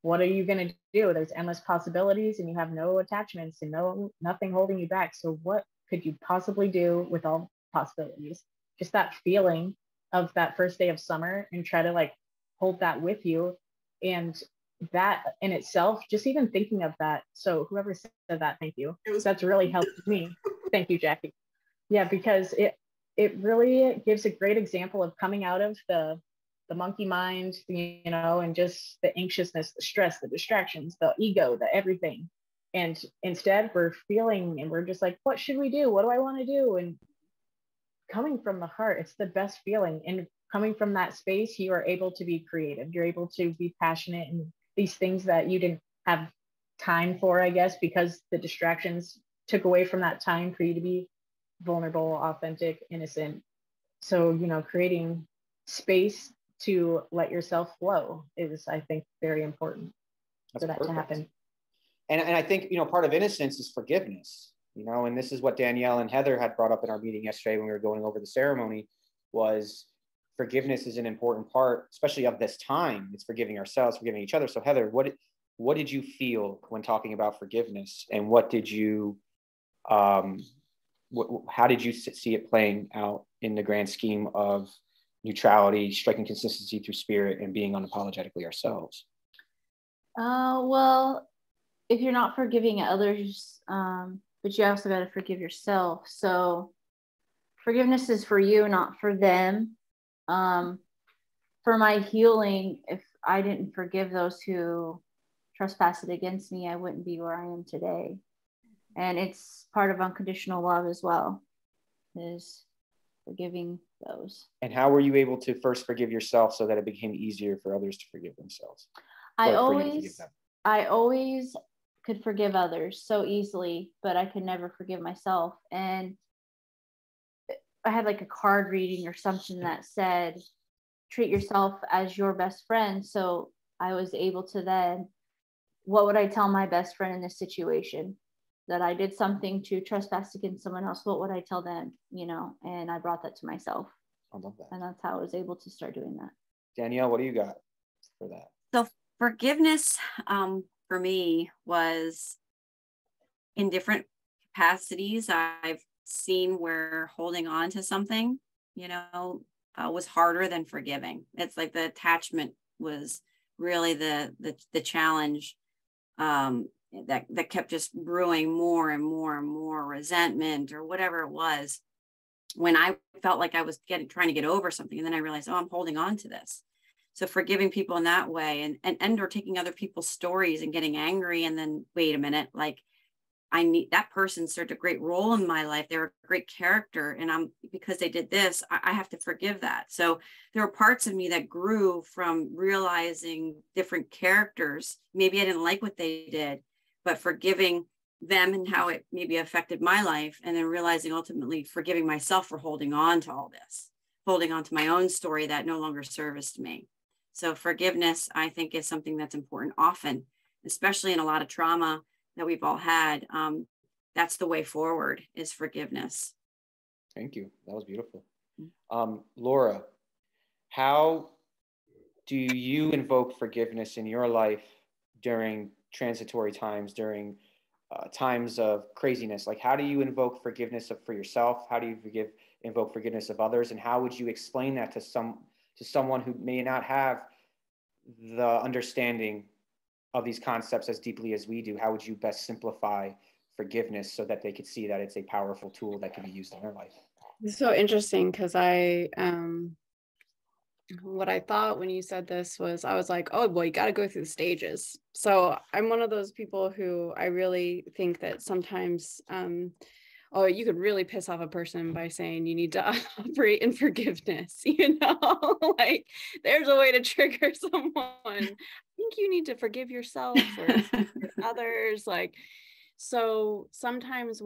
what are you going to do? There's endless possibilities and you have no attachments and nothing holding you back. So what could you possibly do with all possibilities? Just that feeling of that first day of summer, and try to hold that with you. And that in itself, just even thinking of that. So whoever said that, thank you. That's really helped me. Thank you, Jackie. Yeah, because it really gives a great example of coming out of the monkey mind, and just the anxiousness, the stress, the distractions, the ego, the everything. And instead we're feeling, and we're just like, what should we do? What do I want to do? And coming from the heart, it's the best feeling. And coming from that space, you are able to be creative. You're able to be passionate, and these things that you didn't have time for, I guess, because the distractions took away from that time for you to be vulnerable, authentic, innocent. So, creating space to let yourself flow is, I think, very important for that to happen. And I think, part of innocence is forgiveness, and this is what Danielle and Heather had brought up in our meeting yesterday when we were going over the ceremony, was forgiveness is an important part, especially of this time. It's forgiving ourselves, forgiving each other. So Heather, what did you feel when talking about forgiveness, and what did you how did you see it playing out in the grand scheme of neutrality, striking consistency through spirit, and being unapologetically ourselves? Well, if you're not forgiving others, but you also got to forgive yourself. So forgiveness is for you, not for them. For my healing, if I didn't forgive those who trespassed against me, I wouldn't be where I am today. And it's part of unconditional love as well, is forgiving those. And how were you able to first forgive yourself so that it became easier for others to forgive themselves? I always could forgive others so easily, but I could never forgive myself. And I had like a card reading or something that said, treat yourself as your best friend. So I was able to then, what would I tell my best friend in this situation? That I did something to trespass against someone else. What would I tell them? You know, and I brought that to myself. I love that. And that's how I was able to start doing that. Danielle, what do you got for that? So forgiveness for me was in different capacities. I've seen where holding on to something, was harder than forgiving. It's like the attachment was really the challenge, that kept just brewing more and more and more resentment or whatever it was, when I felt like I was trying to get over something. And then I realized, I'm holding on to this. So forgiving people in that way, and or taking other people's stories and getting angry. And then, wait a minute, like, I need, that person served a great role in my life. They were a great character. And because they did this, I have to forgive that. So there were parts of me that grew from realizing different characters. Maybe I didn't like what they did, but forgiving them and how it maybe affected my life. And then realizing, ultimately forgiving myself for holding on to all this, holding on to my own story that no longer serviced me. So forgiveness, I think, is something that's important often, especially in a lot of trauma that we've all had. That's the way forward, is forgiveness. Thank you. That was beautiful. Laura, how do you invoke forgiveness in your life during transitory times, during times of craziness? Like, how do you invoke forgiveness for yourself? How do you invoke forgiveness of others? And how would you explain that to someone who may not have the understanding of these concepts as deeply as we do? How would you best simplify forgiveness so that they could see that it's a powerful tool that can be used in their life? It's so interesting, because what I thought when you said this was, I was like, oh, well, you got to go through the stages. So I'm one of those people who I really think that sometimes, you could really piss off a person by saying you need to operate in forgiveness, like there's a way to trigger someone. I think you need to forgive yourself or others. Like, so sometimes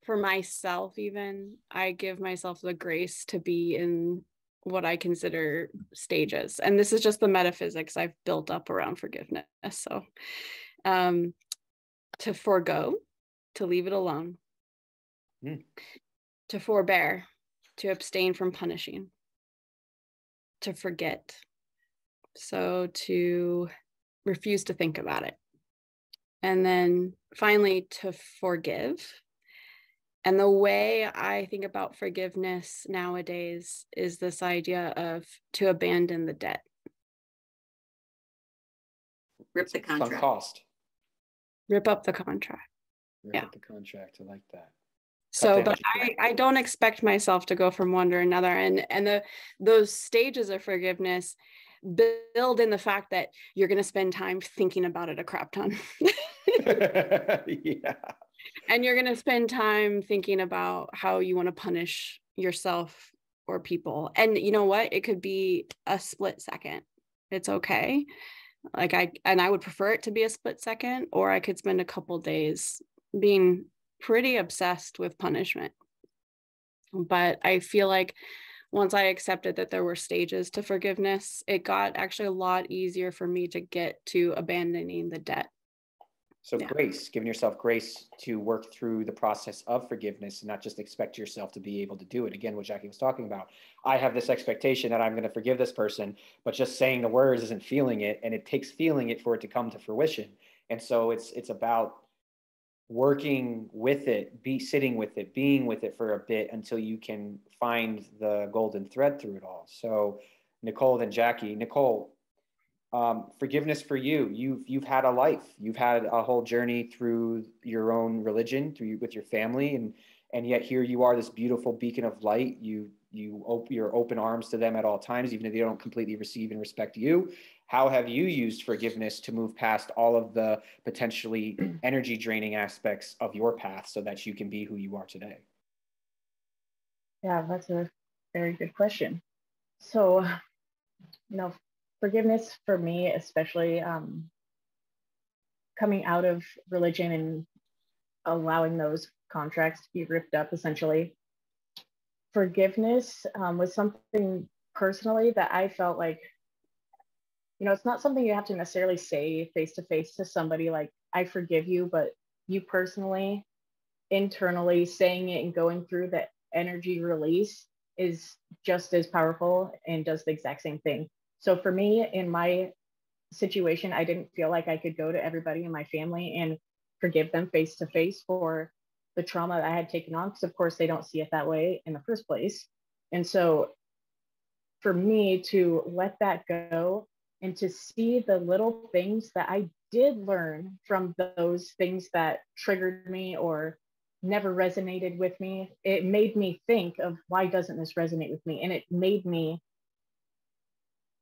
for myself, even, I give myself the grace to be in what I consider stages. And this is just the metaphysics I've built up around forgiveness. So to forego, to leave it alone, to forbear, to abstain from punishing, to forget, so to refuse to think about it, and then finally to forgive. And the way I think about forgiveness nowadays is this idea of to abandon the debt. Rip the contract. Cost. Rip up the contract. Rip up the contract. I like that. So, but I don't expect myself to go from one to another. And those stages of forgiveness build in the fact that you're going to spend time thinking about it a crap ton. Yeah. And you're going to spend time thinking about how you want to punish yourself or people. And you know what? It could be a split second. It's okay. Like I would prefer it to be a split second, or I could spend a couple days being pretty obsessed with punishment. But I feel like once I accepted that there were stages to forgiveness, it got actually a lot easier for me to get to abandoning the debt. So grace, giving yourself grace to work through the process of forgiveness and not just expect yourself to be able to do it. Again, what Jackie was talking about. I have this expectation that I'm going to forgive this person, but just saying the words isn't feeling it. And it takes feeling it for it to come to fruition. And so it's about working with it, sitting with it, being with it for a bit until you can find the golden thread through it all. So Nicole, then Jackie. Nicole, forgiveness for you. You've had a life. You've had a whole journey through your own religion, with your family, and yet here you are, this beautiful beacon of light. You're open arms to them at all times, even if they don't completely receive and respect you. How have you used forgiveness to move past all of the potentially energy draining aspects of your path so that you can be who you are today? Yeah, that's a very good question. So, forgiveness for me, especially coming out of religion and allowing those contracts to be ripped up, essentially. Forgiveness was something personally that I felt like, it's not something you have to necessarily say face to face to somebody like, I forgive you, but you personally, internally saying it and going through the energy release is just as powerful and does the exact same thing. So for me, in my situation, I didn't feel like I could go to everybody in my family and forgive them face to face for the trauma that I had taken on, because of course they don't see it that way in the first place. And so for me to let that go and to see the little things that I did learn from those things that triggered me or never resonated with me, it made me think of, why doesn't this resonate with me? And it made me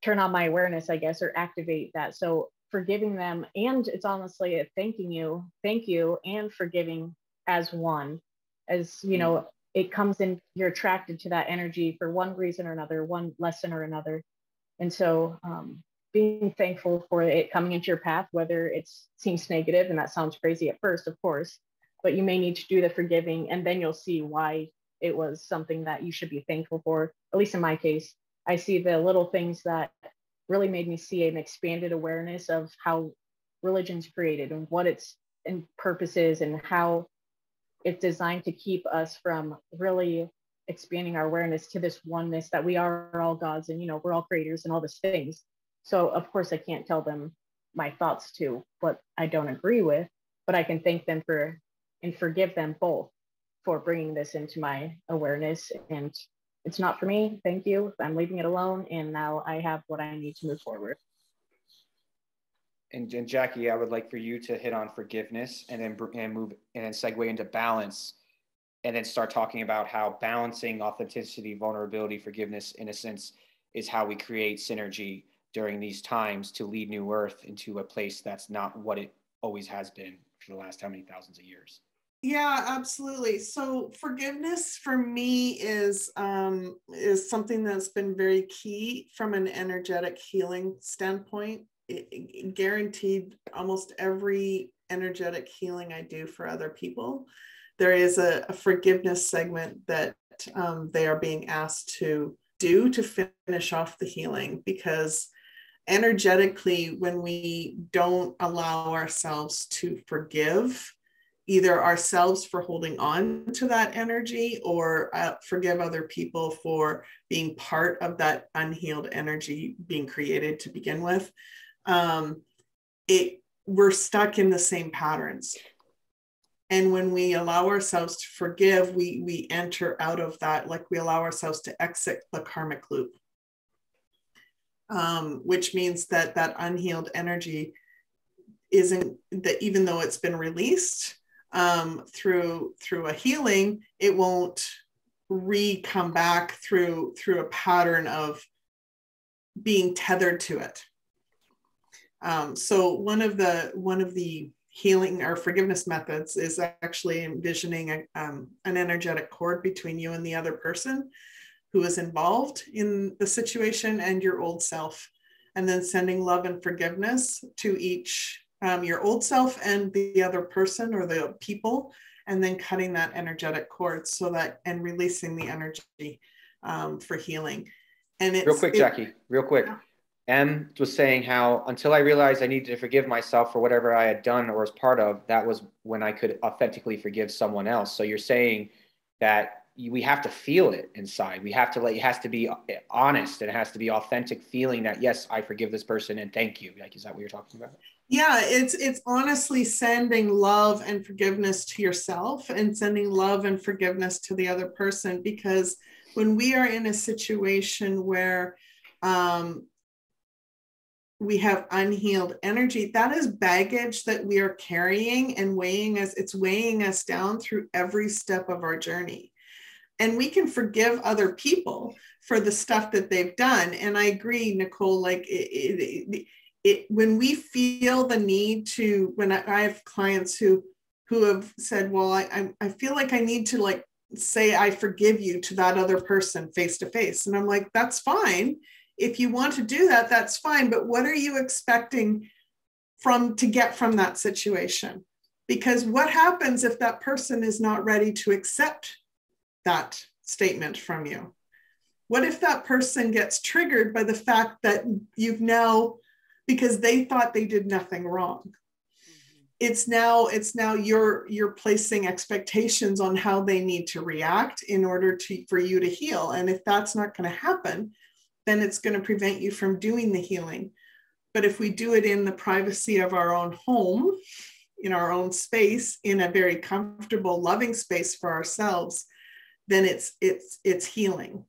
turn on my awareness, I guess, or activate that. So forgiving them, and it's honestly a thank you, and forgiving as one, as it comes in, you're attracted to that energy for one reason or another, one lesson or another. And so being thankful for it coming into your path, whether it seems negative, and that sounds crazy at first, of course, but you may need to do the forgiving, and then you'll see why it was something that you should be thankful for. At least in my case, I see the little things that really made me see an expanded awareness of how religion's created and what its purpose is, and how it's designed to keep us from really expanding our awareness to this oneness that we are all gods, and we're all creators and all these things. So of course I can't tell them my thoughts to what I don't agree with, but I can thank them for and forgive them both for bringing this into my awareness. And it's not for me, thank you, I'm leaving it alone, and now I have what I need to move forward. And Jackie, I would like for you to hit on forgiveness, and then segue into balance, and then start talking about how balancing authenticity, vulnerability, forgiveness, innocence is how we create synergy during these times to lead New Earth into a place that's not what it always has been for the last how many thousands of years. Yeah, absolutely. So forgiveness for me is something that's been very key from an energetic healing standpoint. It guaranteed almost every energetic healing I do for other people, there is a forgiveness segment that they are being asked to do to finish off the healing, because energetically, when we don't allow ourselves to forgive, either ourselves for holding on to that energy, or forgive other people for being part of that unhealed energy being created to begin with, we're stuck in the same patterns. And when we allow ourselves to forgive, we enter out of that, like we allow ourselves to exit the karmic loop, which means that that unhealed energy isn't, that even though it's been released through a healing, it won't come back through a pattern of being tethered to it. So one of the healing or forgiveness methods is actually envisioning an energetic cord between you and the other person who is involved in the situation and your old self, and then sending love and forgiveness to each, your old self and the other person or the people, and then cutting that energetic cord so that, and releasing the energy for healing. And it's real quick, Jackie, real quick. Yeah. M was saying how until I realized I needed to forgive myself for whatever I had done or was part of, that was when I could authentically forgive someone else. So you're saying that we have to feel it inside. We have to it has to be honest, and it has to be authentic feeling that, yes, I forgive this person and thank you. Like, is that what you're talking about? Yeah, it's honestly sending love and forgiveness to yourself and sending love and forgiveness to the other person, because when we are in a situation where we have unhealed energy, that is baggage that we are carrying and it's weighing us down through every step of our journey. And we can forgive other people for the stuff that they've done. And I agree, Nicole, like when we feel the need to, when I have clients who have said, well, I feel like I need to like say, I forgive you to that other person face to face. And I'm like, that's fine. If you want to do that, that's fine. But what are you expecting to get from that situation? Because what happens if that person is not ready to accept that statement from you? What if that person gets triggered by the fact that you've now, because they thought they did nothing wrong? It's now you're placing expectations on how they need to react in order for you to heal. And if that's not going to happen, then it's going to prevent you from doing the healing. But if we do it in the privacy of our own home, in our own space, in a very comfortable, loving space for ourselves, then it's healing.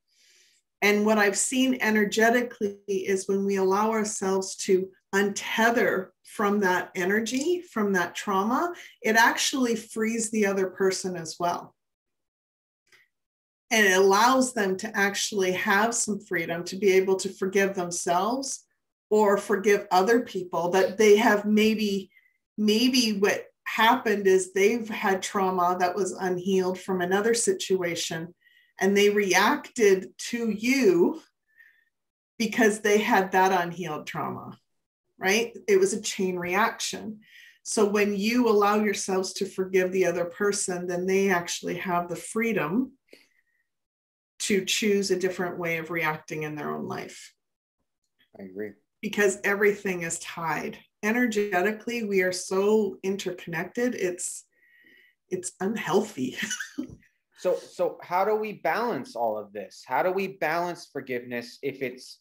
And what I've seen energetically is when we allow ourselves to untether from that energy, from that trauma, it actually frees the other person as well. And it allows them to actually have some freedom to be able to forgive themselves or forgive other people that they have maybe what happened is they've had trauma that was unhealed from another situation, and they reacted to you because they had that unhealed trauma, right? It was a chain reaction. So when you allow yourselves to forgive the other person, then they actually have the freedom to choose a different way of reacting in their own life. I agree. Because everything is tied. Energetically, we are so interconnected. It's unhealthy. So how do we balance all of this? How do we balance forgiveness if it's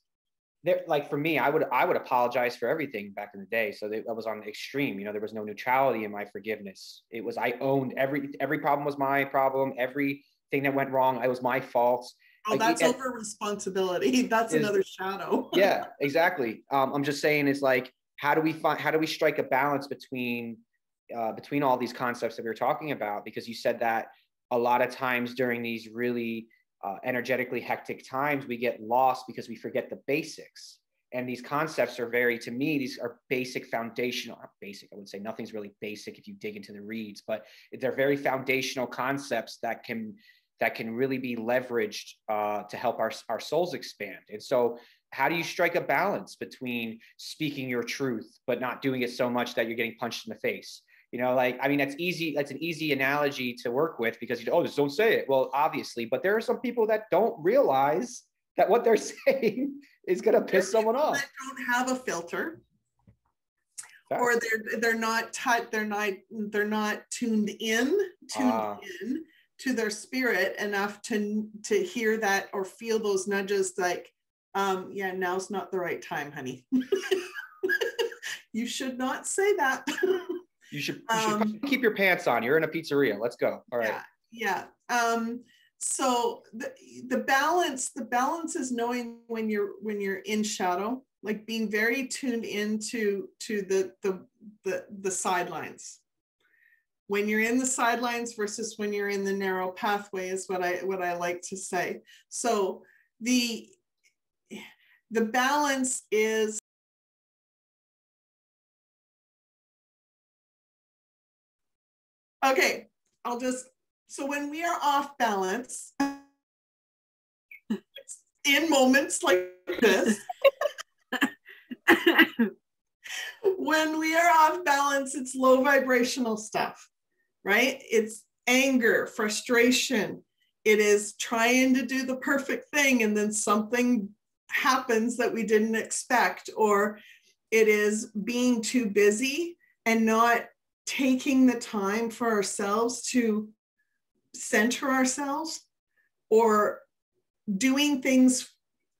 there? Like for me, I would apologize for everything back in the day. So that was on the extreme. You know, there was no neutrality in my forgiveness. It was, I owned every problem was my problem. Everything that went wrong, it was my fault. Oh, like, that's over responsibility. That's another shadow. Yeah, exactly. I'm just saying, it's like, how do we strike a balance between all these concepts that we were talking about? Because you said that a lot of times during these really energetically hectic times, we get lost because we forget the basics. And these concepts are to me, these are basic, foundational, not basic, I would say nothing's really basic if you dig into the reeds, but they're very foundational concepts that can really be leveraged to help our souls expand. And so how do you strike a balance between speaking your truth, but not doing it so much that you're getting punched in the face? You know, like, I mean, that's easy. That's an easy analogy to work with because just don't say it. Well, obviously, but there are some people that don't realize that what they're saying is going to piss someone off. That don't have a filter. Fact. Or they're not tuned in to their spirit enough to hear that or feel those nudges like, yeah, now's not the right time, honey. You should not say that. You should keep your pants on. You're in a pizzeria. Let's go. All right. Yeah. So the balance is knowing when you're in shadow, like being very tuned into the sidelines. When you're in the sidelines versus when you're in the narrow pathway is what I like to say. So the balance is okay. So when we are off balance in moments like this, when we are off balance, it's low vibrational stuff, right? It's anger, frustration. It is trying to do the perfect thing and then something happens that we didn't expect, or it is being too busy and not taking the time for ourselves to center ourselves, or doing things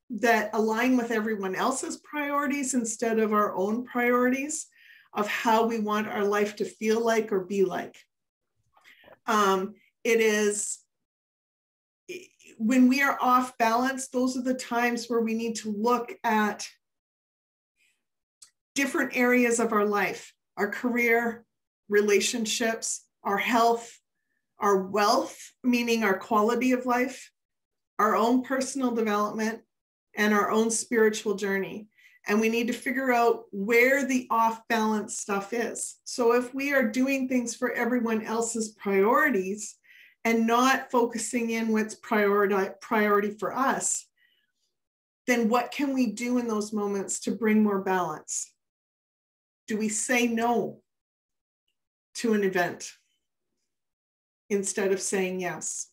that align with everyone else's priorities instead of our own priorities. of how we want our life to feel like or be like. It is, when we are off balance, those are the times where we need to look at different areas of our life, our career, relationships, our health, our wealth, meaning our quality of life, our own personal development, and our own spiritual journey. And we need to figure out where the off balance stuff is. So if we are doing things for everyone else's priorities and not focusing in what's priority for us, then what can we do in those moments to bring more balance? Do we say no to an event instead of saying yes?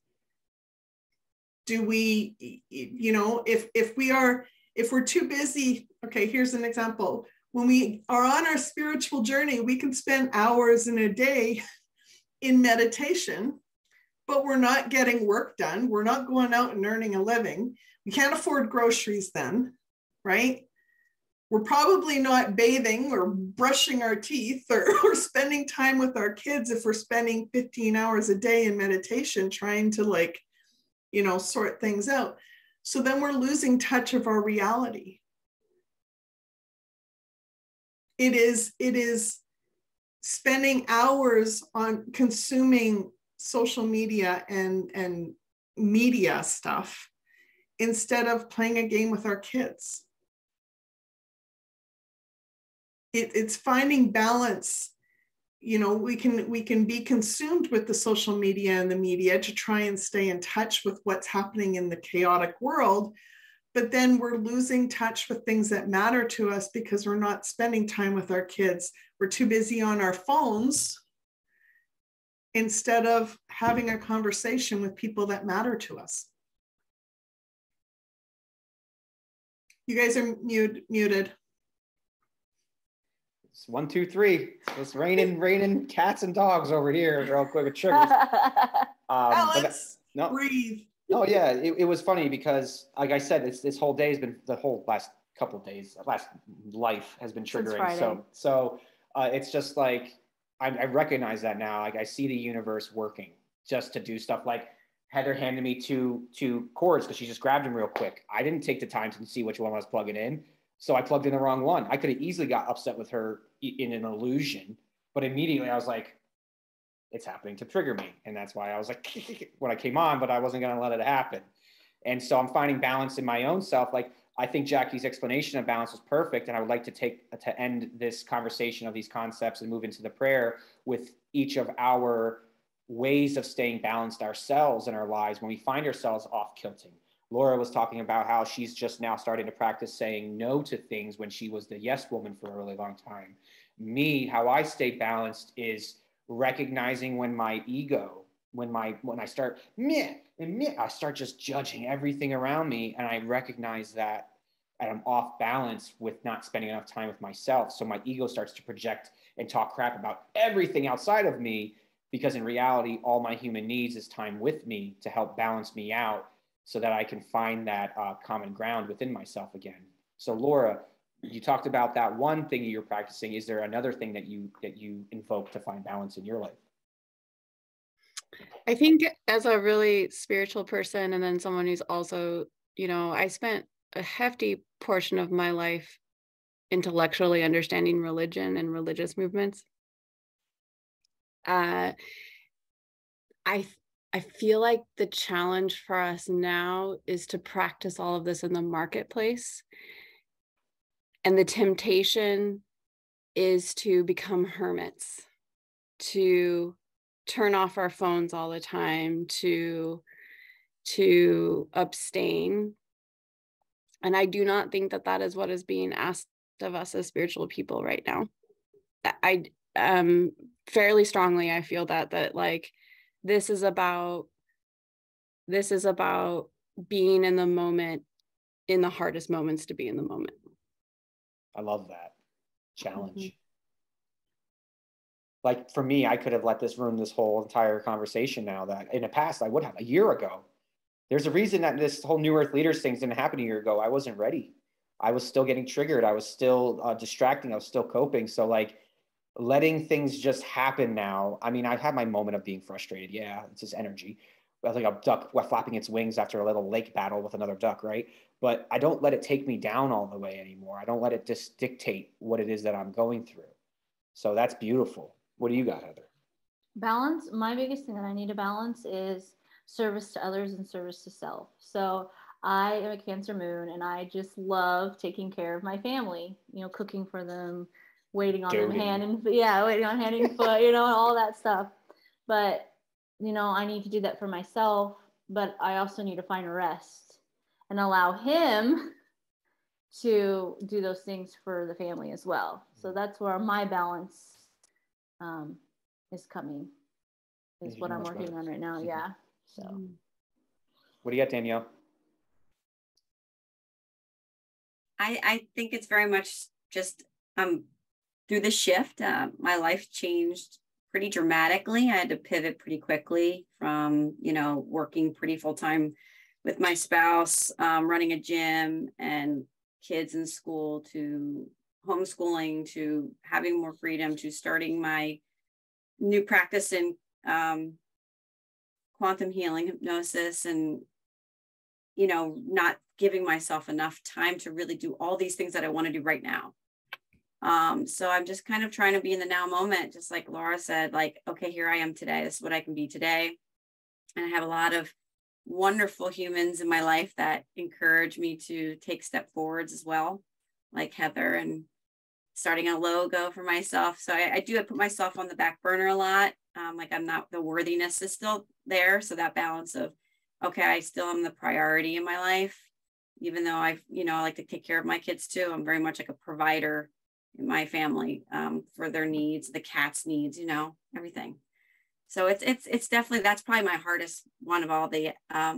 Do we, you know, if we're too busy, okay, here's an example. When we are on our spiritual journey, we can spend hours in a day in meditation, but we're not getting work done. We're not going out and earning a living. We can't afford groceries then, right? We're probably not bathing or brushing our teeth or spending time with our kids if we're spending 15 hours a day in meditation trying to, like, you know, sort things out. So then we're losing touch of our reality. It is spending hours on consuming social media and media stuff instead of playing a game with our kids. It's finding balance. You know, we can be consumed with the social media and the media to try and stay in touch with what's happening in the chaotic world, but then we're losing touch with things that matter to us because we're not spending time with our kids. We're too busy on our phones instead of having a conversation with people that matter to us. You guys are muted. It's 1, 2, 3. It's raining cats and dogs over here real quick with triggers. Alex, breathe. Oh yeah, it was funny because, like I said, this whole day has been, the whole last couple of days, last life has been triggering. So it's just like, I recognize that now. Like I see the universe working just to do stuff. Like Heather handed me two cords because she just grabbed them real quick. I didn't take the time to see which one I was plugging in. So I plugged in the wrong one. I could have easily got upset with her in an illusion, but immediately I was like, it's happening to trigger me. And that's why I was like, when I came on, but I wasn't going to let it happen. And so I'm finding balance in my own self. Like, I think Jackie's explanation of balance was perfect. And I would like to end this conversation of these concepts and move into the prayer with each of our ways of staying balanced ourselves in our lives when we find ourselves off kilting. Laura was talking about how she's just now starting to practice saying no to things when she was the yes woman for a really long time. Me, how I stay balanced is recognizing when my ego, when I start I start just judging everything around me, and I recognize that I'm off balance with not spending enough time with myself. So my ego starts to project and talk crap about everything outside of me, because in reality, all my human needs is time with me to help balance me out, so that I can find that common ground within myself again. So Laura, you talked about that one thing you're practicing. Is there another thing that you invoke to find balance in your life? I think as a really spiritual person, and then someone who's also, you know, I spent a hefty portion of my life intellectually understanding religion and religious movements. I feel like the challenge for us now is to practice all of this in the marketplace. And the temptation is to become hermits, to turn off our phones all the time, to abstain. And I do not think that that is what is being asked of us as spiritual people right now. I fairly strongly, I feel that like, this is about being in the moment, in the hardest moments to be in the moment. I love that challenge. Mm-hmm. Like for me, I could have let this ruin this whole entire conversation now, that in the past I would have, a year ago. There's a reason that this whole New Earth Leaders thing didn't happen a year ago. I wasn't ready. I was still getting triggered. I was still distracting. I was still coping. So like, letting things just happen now. I mean, I've had my moment of being frustrated. Yeah, it's just energy. Like a duck flapping its wings after a little lake battle with another duck, right? But I don't let it take me down all the way anymore. I don't let it just dictate what it is that I'm going through. So that's beautiful. What do you got, Heather? Balance. My biggest thing that I need to balance is service to others and service to self. So I am a Cancer moon, and I just love taking care of my family, you know, cooking for them, waiting on them hand and waiting on hand and foot, you know, and all that stuff. But, you know, I need to do that for myself, but I also need to find rest and allow him to do those things for the family as well. So that's where my balance is coming, is what I'm working on right now. Yeah. So what do you got, Danielle? I think it's very much just through the shift, my life changed pretty dramatically. I had to pivot pretty quickly from, you know, working pretty full time with my spouse, running a gym and kids in school, to homeschooling, to having more freedom, to starting my new practice in quantum healing, hypnosis, and, you know, not giving myself enough time to really do all these things that I want to do right now. So I'm just kind of trying to be in the now moment, just like Laura said, like, okay, here I am today. This is what I can be today. And I have a lot of wonderful humans in my life that encourage me to take step forwards as well, like Heather, and starting a logo for myself. So I put myself on the back burner a lot. Like I'm not, the worthiness is still there. So that balance of, okay, I still am the priority in my life, even though I like to take care of my kids too. I'm very much like a provider in my family, for their needs, the cat's needs, you know, everything. So it's definitely, that's probably my hardest one of all the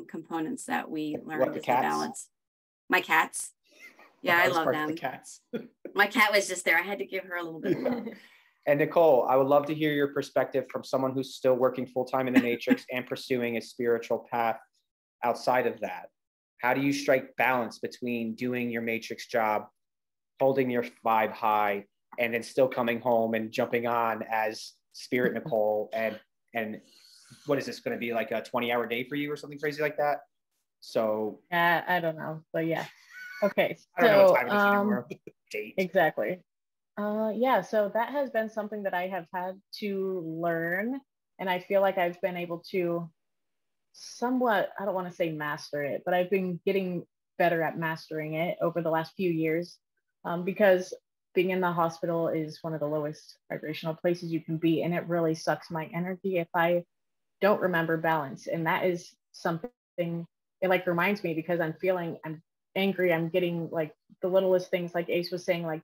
components that we learned, is the balance. My cats. Yeah, I love them. The cats. My cat was just there. I had to give her a little bit of love. And Nicole, I would love to hear your perspective from someone who's still working full-time in the Matrix and pursuing a spiritual path outside of that. How do you strike balance between doing your Matrix job, holding your vibe high, and then still coming home and jumping on as Spirit Nicole? And what is this going to be, like a 20-hour day for you or something crazy like that? So I don't know, but yeah. Okay. I don't know what time it is anymore. Date. Exactly. Yeah, so that has been something that I have had to learn, and I feel like I've been able to somewhat, I don't want to say master it, but I've been getting better at mastering it over the last few years, because being in the hospital is one of the lowest vibrational places you can be, and it really sucks my energy if I don't remember balance. And that is something, it like reminds me, because I'm angry, I'm getting like the littlest things, like Ace was saying, like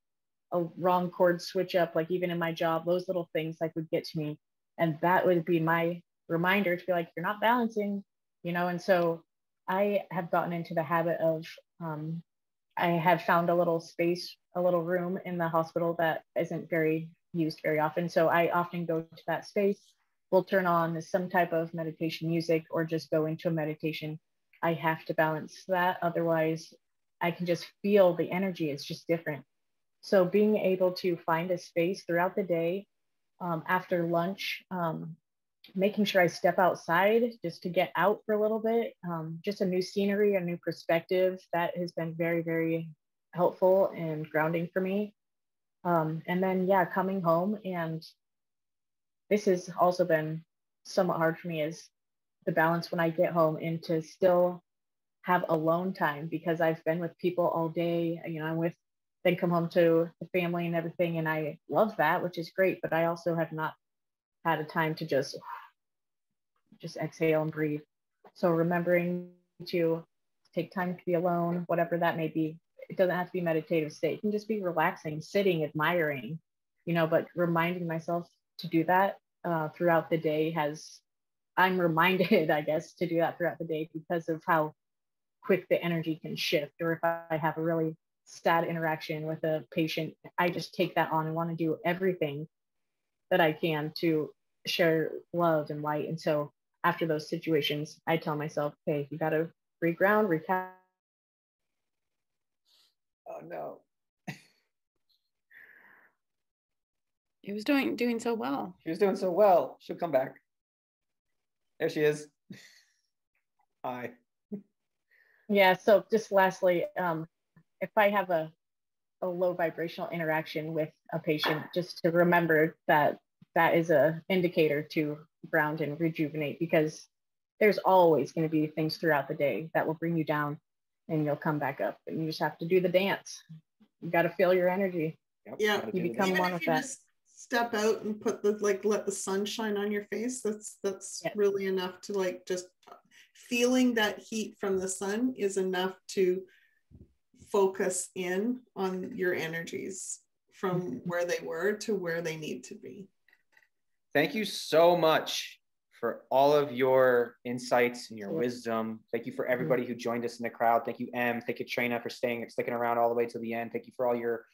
a wrong chord switch up, like even in my job, those little things like would get to me, and that would be my reminder to be like, you're not balancing, you know. And so I have gotten into the habit of I have found a little space, a little room in the hospital that isn't used very often, so I often go to that space. We'll turn on some type of meditation music or just go into a meditation. I have to balance that, otherwise I can just feel the energy is just different. So being able to find a space throughout the day, after lunch, making sure I step outside just to get out for a little bit, just a new scenery, a new perspective, that has been very, very helpful and grounding for me. And then, yeah, coming home, and this has also been somewhat hard for me, is the balance when I get home and to still have alone time, because I've been with people all day, you know, then come home to the family and everything. And I love that, which is great, but I also have not had a time to just exhale and breathe. So remembering to take time to be alone, whatever that may be. It doesn't have to be meditative state. It can just be relaxing, sitting, admiring, you know, but reminding myself to do that throughout the day I'm reminded, I guess, to do that throughout the day because of how quick the energy can shift. Or if I have a really sad interaction with a patient, I just take that on and want to do everything that I can to share love and light. And so after those situations, I tell myself, hey, you got to reground, recap. Oh no. He was doing so well. She was doing so well. She'll come back. There she is. Hi. Yeah, so just lastly, if I have a low vibrational interaction with a patient, just to remember that that is a indicator to ground and rejuvenate, because there's always going to be things throughout the day that will bring you down and you'll come back up, and you just have to do the dance. You got to feel your energy. Yep. Yeah. You become Even one if with you that. just step out and put the, like, let the sun shine on your face, that's Yeah. really enough to, like, just feeling that heat from the sun is enough to focus in on your energies from where they were to where they need to be. Thank you so much for all of your insights and your wisdom. Thank you for everybody who joined us in the crowd. Thank you, Em. Thank you, Trina, for sticking around all the way to the end. Thank you for all your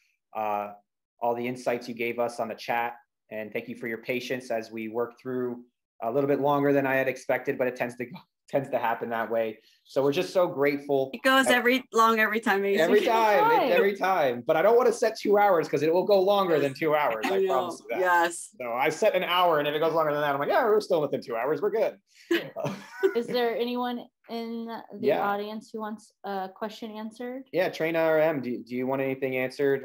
all the insights you gave us on the chat, and thank you for your patience as we work through a little bit longer than I had expected, but it tends to happen that way. So we're just so grateful. It goes every time. Every time. But I don't want to set 2 hours because it will go longer than 2 hours. I promise you that. Yes. So I set an hour, and if it goes longer than that, I'm like, yeah, we're still within 2 hours. We're good. Is there anyone in the audience who wants a question answered? Yeah, Trina or Em, do you want anything answered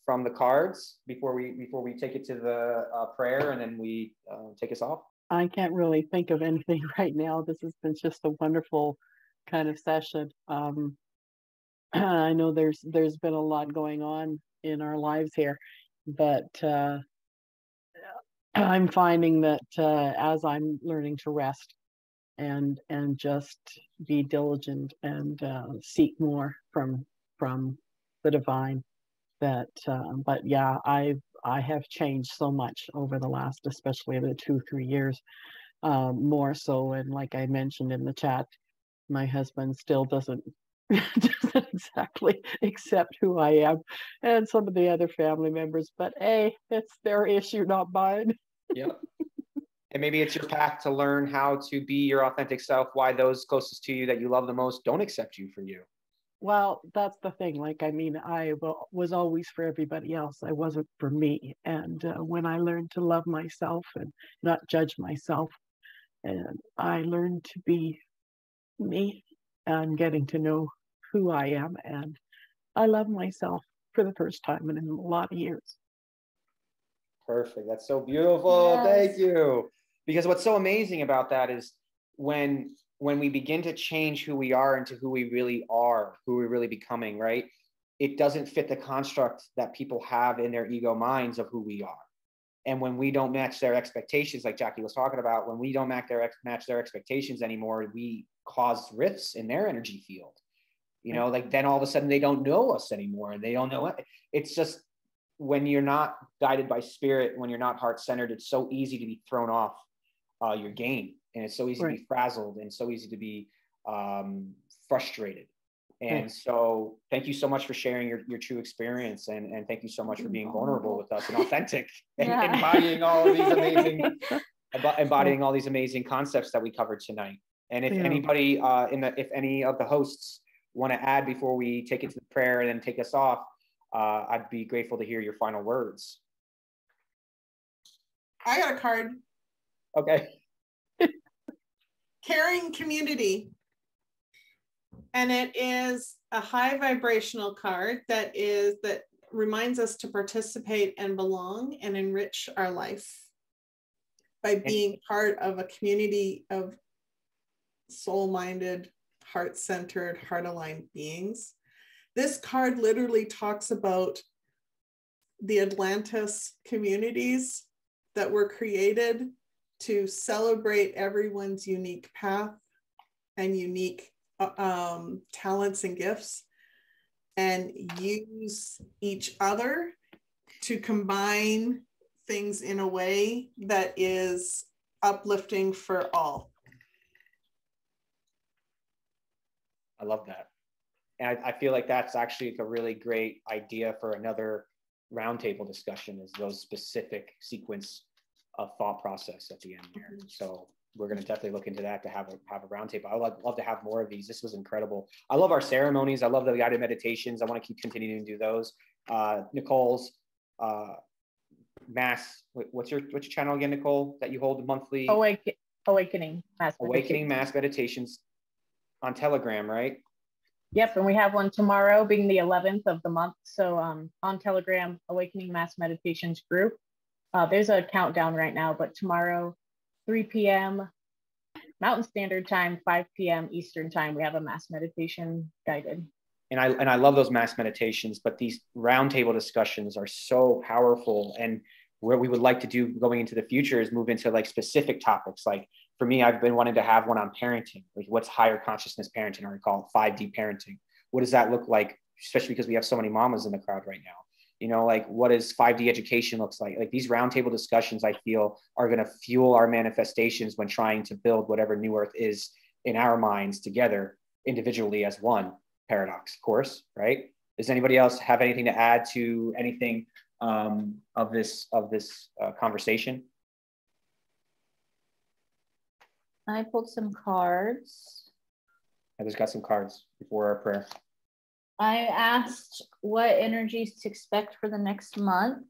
from the cards before we take it to the prayer and then we take us off? I can't really think of anything right now. This has been just a wonderful kind of session. I know there's been a lot going on in our lives here, but I'm finding that as I'm learning to rest and just be diligent and seek more from the divine, that but yeah, I have changed so much over the last, especially the 2-3 years, more so. And like I mentioned in the chat, my husband still doesn't exactly accept who I am, and some of the other family members, but hey, it's their issue, not mine. Yep. And maybe it's your path to learn how to be your authentic self, why those closest to you that you love the most don't accept you for you. Well, that's the thing. Like, I mean, I was always for everybody else. I wasn't for me. And when I learned to love myself and not judge myself, and I learned to be me and getting to know who I am, and I love myself for the first time in a lot of years. Perfect. That's so beautiful. Yes. Thank you. Because what's so amazing about that is when we begin to change who we are into who we really are, who we're really becoming, right? It doesn't fit the construct that people have in their ego minds of who we are. And when we don't match their expectations, like Jackie was talking about, when we don't match their expectations anymore, we cause rifts in their energy field. You know, like then all of a sudden they don't know us anymore. They don't know it. It's just when you're not guided by spirit, when you're not heart-centered, it's so easy to be thrown off your game. And it's so easy to be frazzled and so easy to be frustrated. And so thank you so much for sharing your true experience. And thank you so much for being vulnerable with us and authentic and embodying all of these amazing concepts that we covered tonight. And if anybody if any of the hosts want to add before we take it to the prayer and then take us off, I'd be grateful to hear your final words. I got a card. Okay. Caring community. And it is a high vibrational card that reminds us to participate and belong and enrich our life by being part of a community of soul-minded, heart-centered, heart-aligned beings. This card literally talks about the Atlantis communities that were created to celebrate everyone's unique path and unique talents and gifts, and use each other to combine things in a way that is uplifting for all. I love that. And I feel like that's actually a really great idea for another roundtable discussion, is those specific sequence of thought process at the end here. So we're going to definitely look into that, to have a roundtable. I would love to have more of these. This was incredible. I love our ceremonies. I love the guided meditations. I want to keep continuing to do those. Nicole's mass, what's your channel again, Nicole, that you hold monthly? Awakening Mass Meditations on Telegram, right? Yep, and we have one tomorrow being the 11th of the month. So on Telegram, Awakening Mass Meditations group. There's a countdown right now, but tomorrow, 3 p.m. Mountain Standard Time, 5 p.m. Eastern Time, we have a mass meditation guided. And I love those mass meditations, but these roundtable discussions are so powerful. And where we would like to do going into the future is move into like specific topics. Like for me, I've been wanting to have one on parenting. Like what's higher consciousness parenting, or we call it 5D parenting. What does that look like? Especially because we have so many mamas in the crowd right now. You know, like what does 5D education looks like? Like these roundtable discussions, I feel, are going to fuel our manifestations when trying to build whatever New Earth is in our minds together individually as one paradox course, right? Does anybody else have anything to add to anything of this conversation? I pulled some cards. I just got some cards before our prayer. I asked what energies to expect for the next month.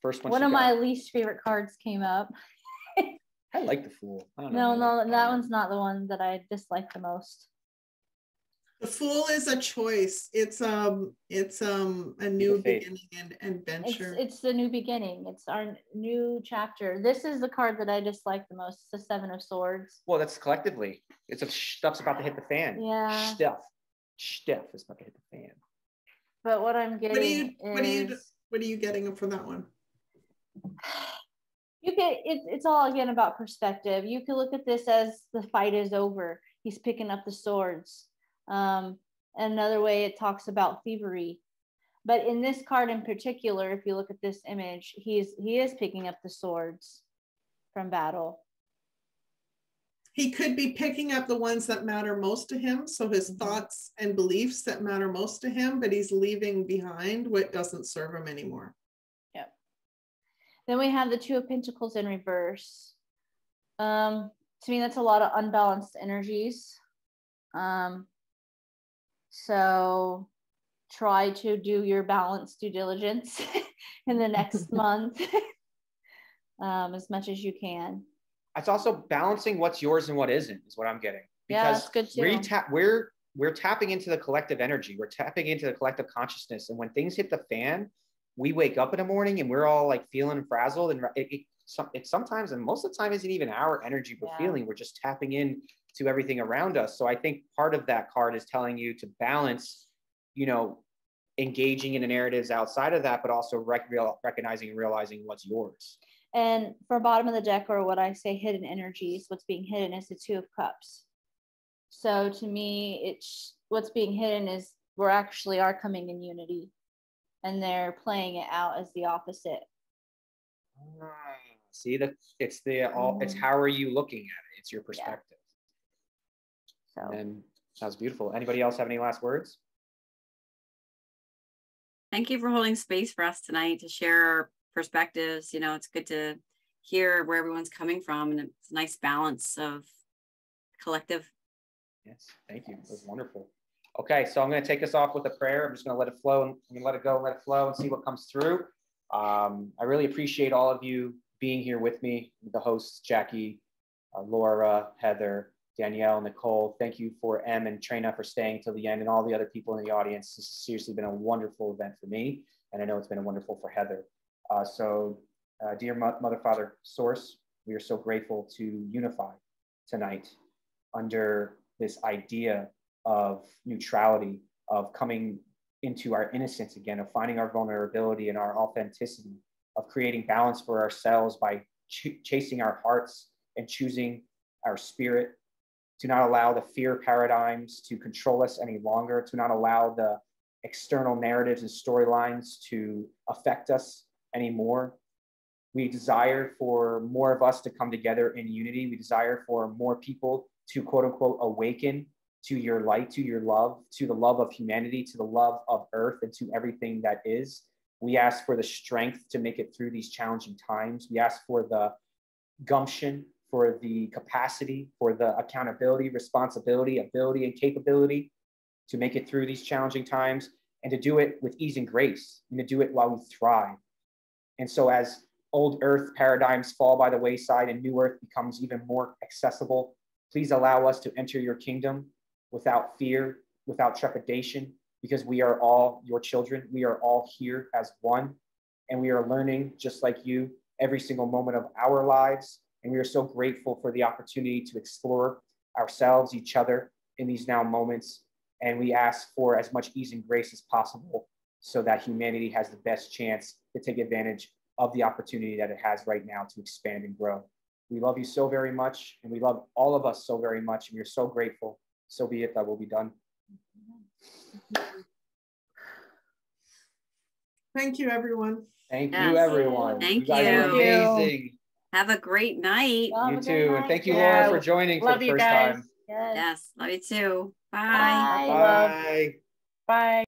First one of my least favorite cards came up. I like the Fool. I don't know. No, that one's not the one that I dislike the most. The Fool is a choice. It's a new beginning and adventure. It's the new beginning. It's our new chapter. This is the card that I dislike the most. It's the Seven of Swords. Well, that's collectively. It's stuff's about to hit the fan. Yeah. Stuff is about to hit the fan. But what I'm getting what are you getting for that one? It's all again about perspective. You can look at this as the fight is over. He's picking up the swords. Another way it talks about thievery, but in this card in particular, if you look at this image, he is picking up the swords from battle. He could be picking up the ones that matter most to him, so his thoughts and beliefs that matter most to him, but he's leaving behind what doesn't serve him anymore. Yep. Then we have the Two of Pentacles in reverse. To me, that's a lot of unbalanced energies. So try to do your balanced due diligence in the next month as much as you can. It's also balancing what's yours and what isn't is what I'm getting. Because yeah, that's good too. We're tapping into the collective energy. We're tapping into the collective consciousness. And when things hit the fan, we wake up in the morning and we're all like feeling frazzled. And it sometimes, and most of the time, isn't even our energy we're feeling. We're just tapping in to everything around us. So I think part of that card is telling you to balance, you know, engaging in the narratives outside of that, but also recognizing and realizing what's yours. And for bottom of the deck, or what I say hidden energies, what's being hidden is the Two of Cups. So to me, it's what's being hidden is we're actually are coming in unity, and they're playing it out as the opposite. See, it's how are you looking at it? It's your perspective. So, and that was beautiful. Anybody else have any last words? Thank you for holding space for us tonight to share our perspectives. You know, it's good to hear where everyone's coming from, and it's a nice balance of collective. Yes, thank you. It was wonderful. Okay, so I'm going to take us off with a prayer. I'm just going to let it flow, and I'm going to let it go and let it flow and see what comes through. I really appreciate all of you being here with me, the hosts, Jackie, Laura, Heather, Danielle, Nicole. Thank you for Em and Trina for staying till the end, and all the other people in the audience. This has seriously been a wonderful event for me, and I know it's been a wonderful for Heather. Dear Mother, Father, Source, we are so grateful to unify tonight under this idea of neutrality, of coming into our innocence again, of finding our vulnerability and our authenticity, of creating balance for ourselves by chasing our hearts and choosing our spirit, to not allow the fear paradigms to control us any longer, to not allow the external narratives and storylines to affect us anymore. We desire for more of us to come together in unity. We desire for more people to quote unquote awaken to your light, to your love, to the love of humanity, to the love of Earth, and to everything that is. We ask for the strength to make it through these challenging times. We ask for the gumption, for the capacity, for the accountability, responsibility, ability, and capability to make it through these challenging times. and to do it with ease and grace, and to do it while we thrive. And so as old earth paradigms fall by the wayside and new earth becomes even more accessible, please allow us to enter your kingdom without fear, without trepidation, because we are all your children. We are all here as one, and we are learning just like you every single moment of our lives. And we are so grateful for the opportunity to explore ourselves, each other in these now moments. And we ask for as much ease and grace as possible so that humanity has the best chance to take advantage of the opportunity that it has right now to expand and grow. We love you so very much, and we love all of us so very much, and we're so grateful. So be it, that will be done. Thank you, everyone. Thank you, everyone. Thank you. Guys are amazing. Have a great night. You too. And thank you, Laura, for joining for the first time. Yes. Love you too. Bye. Bye. Bye. Bye.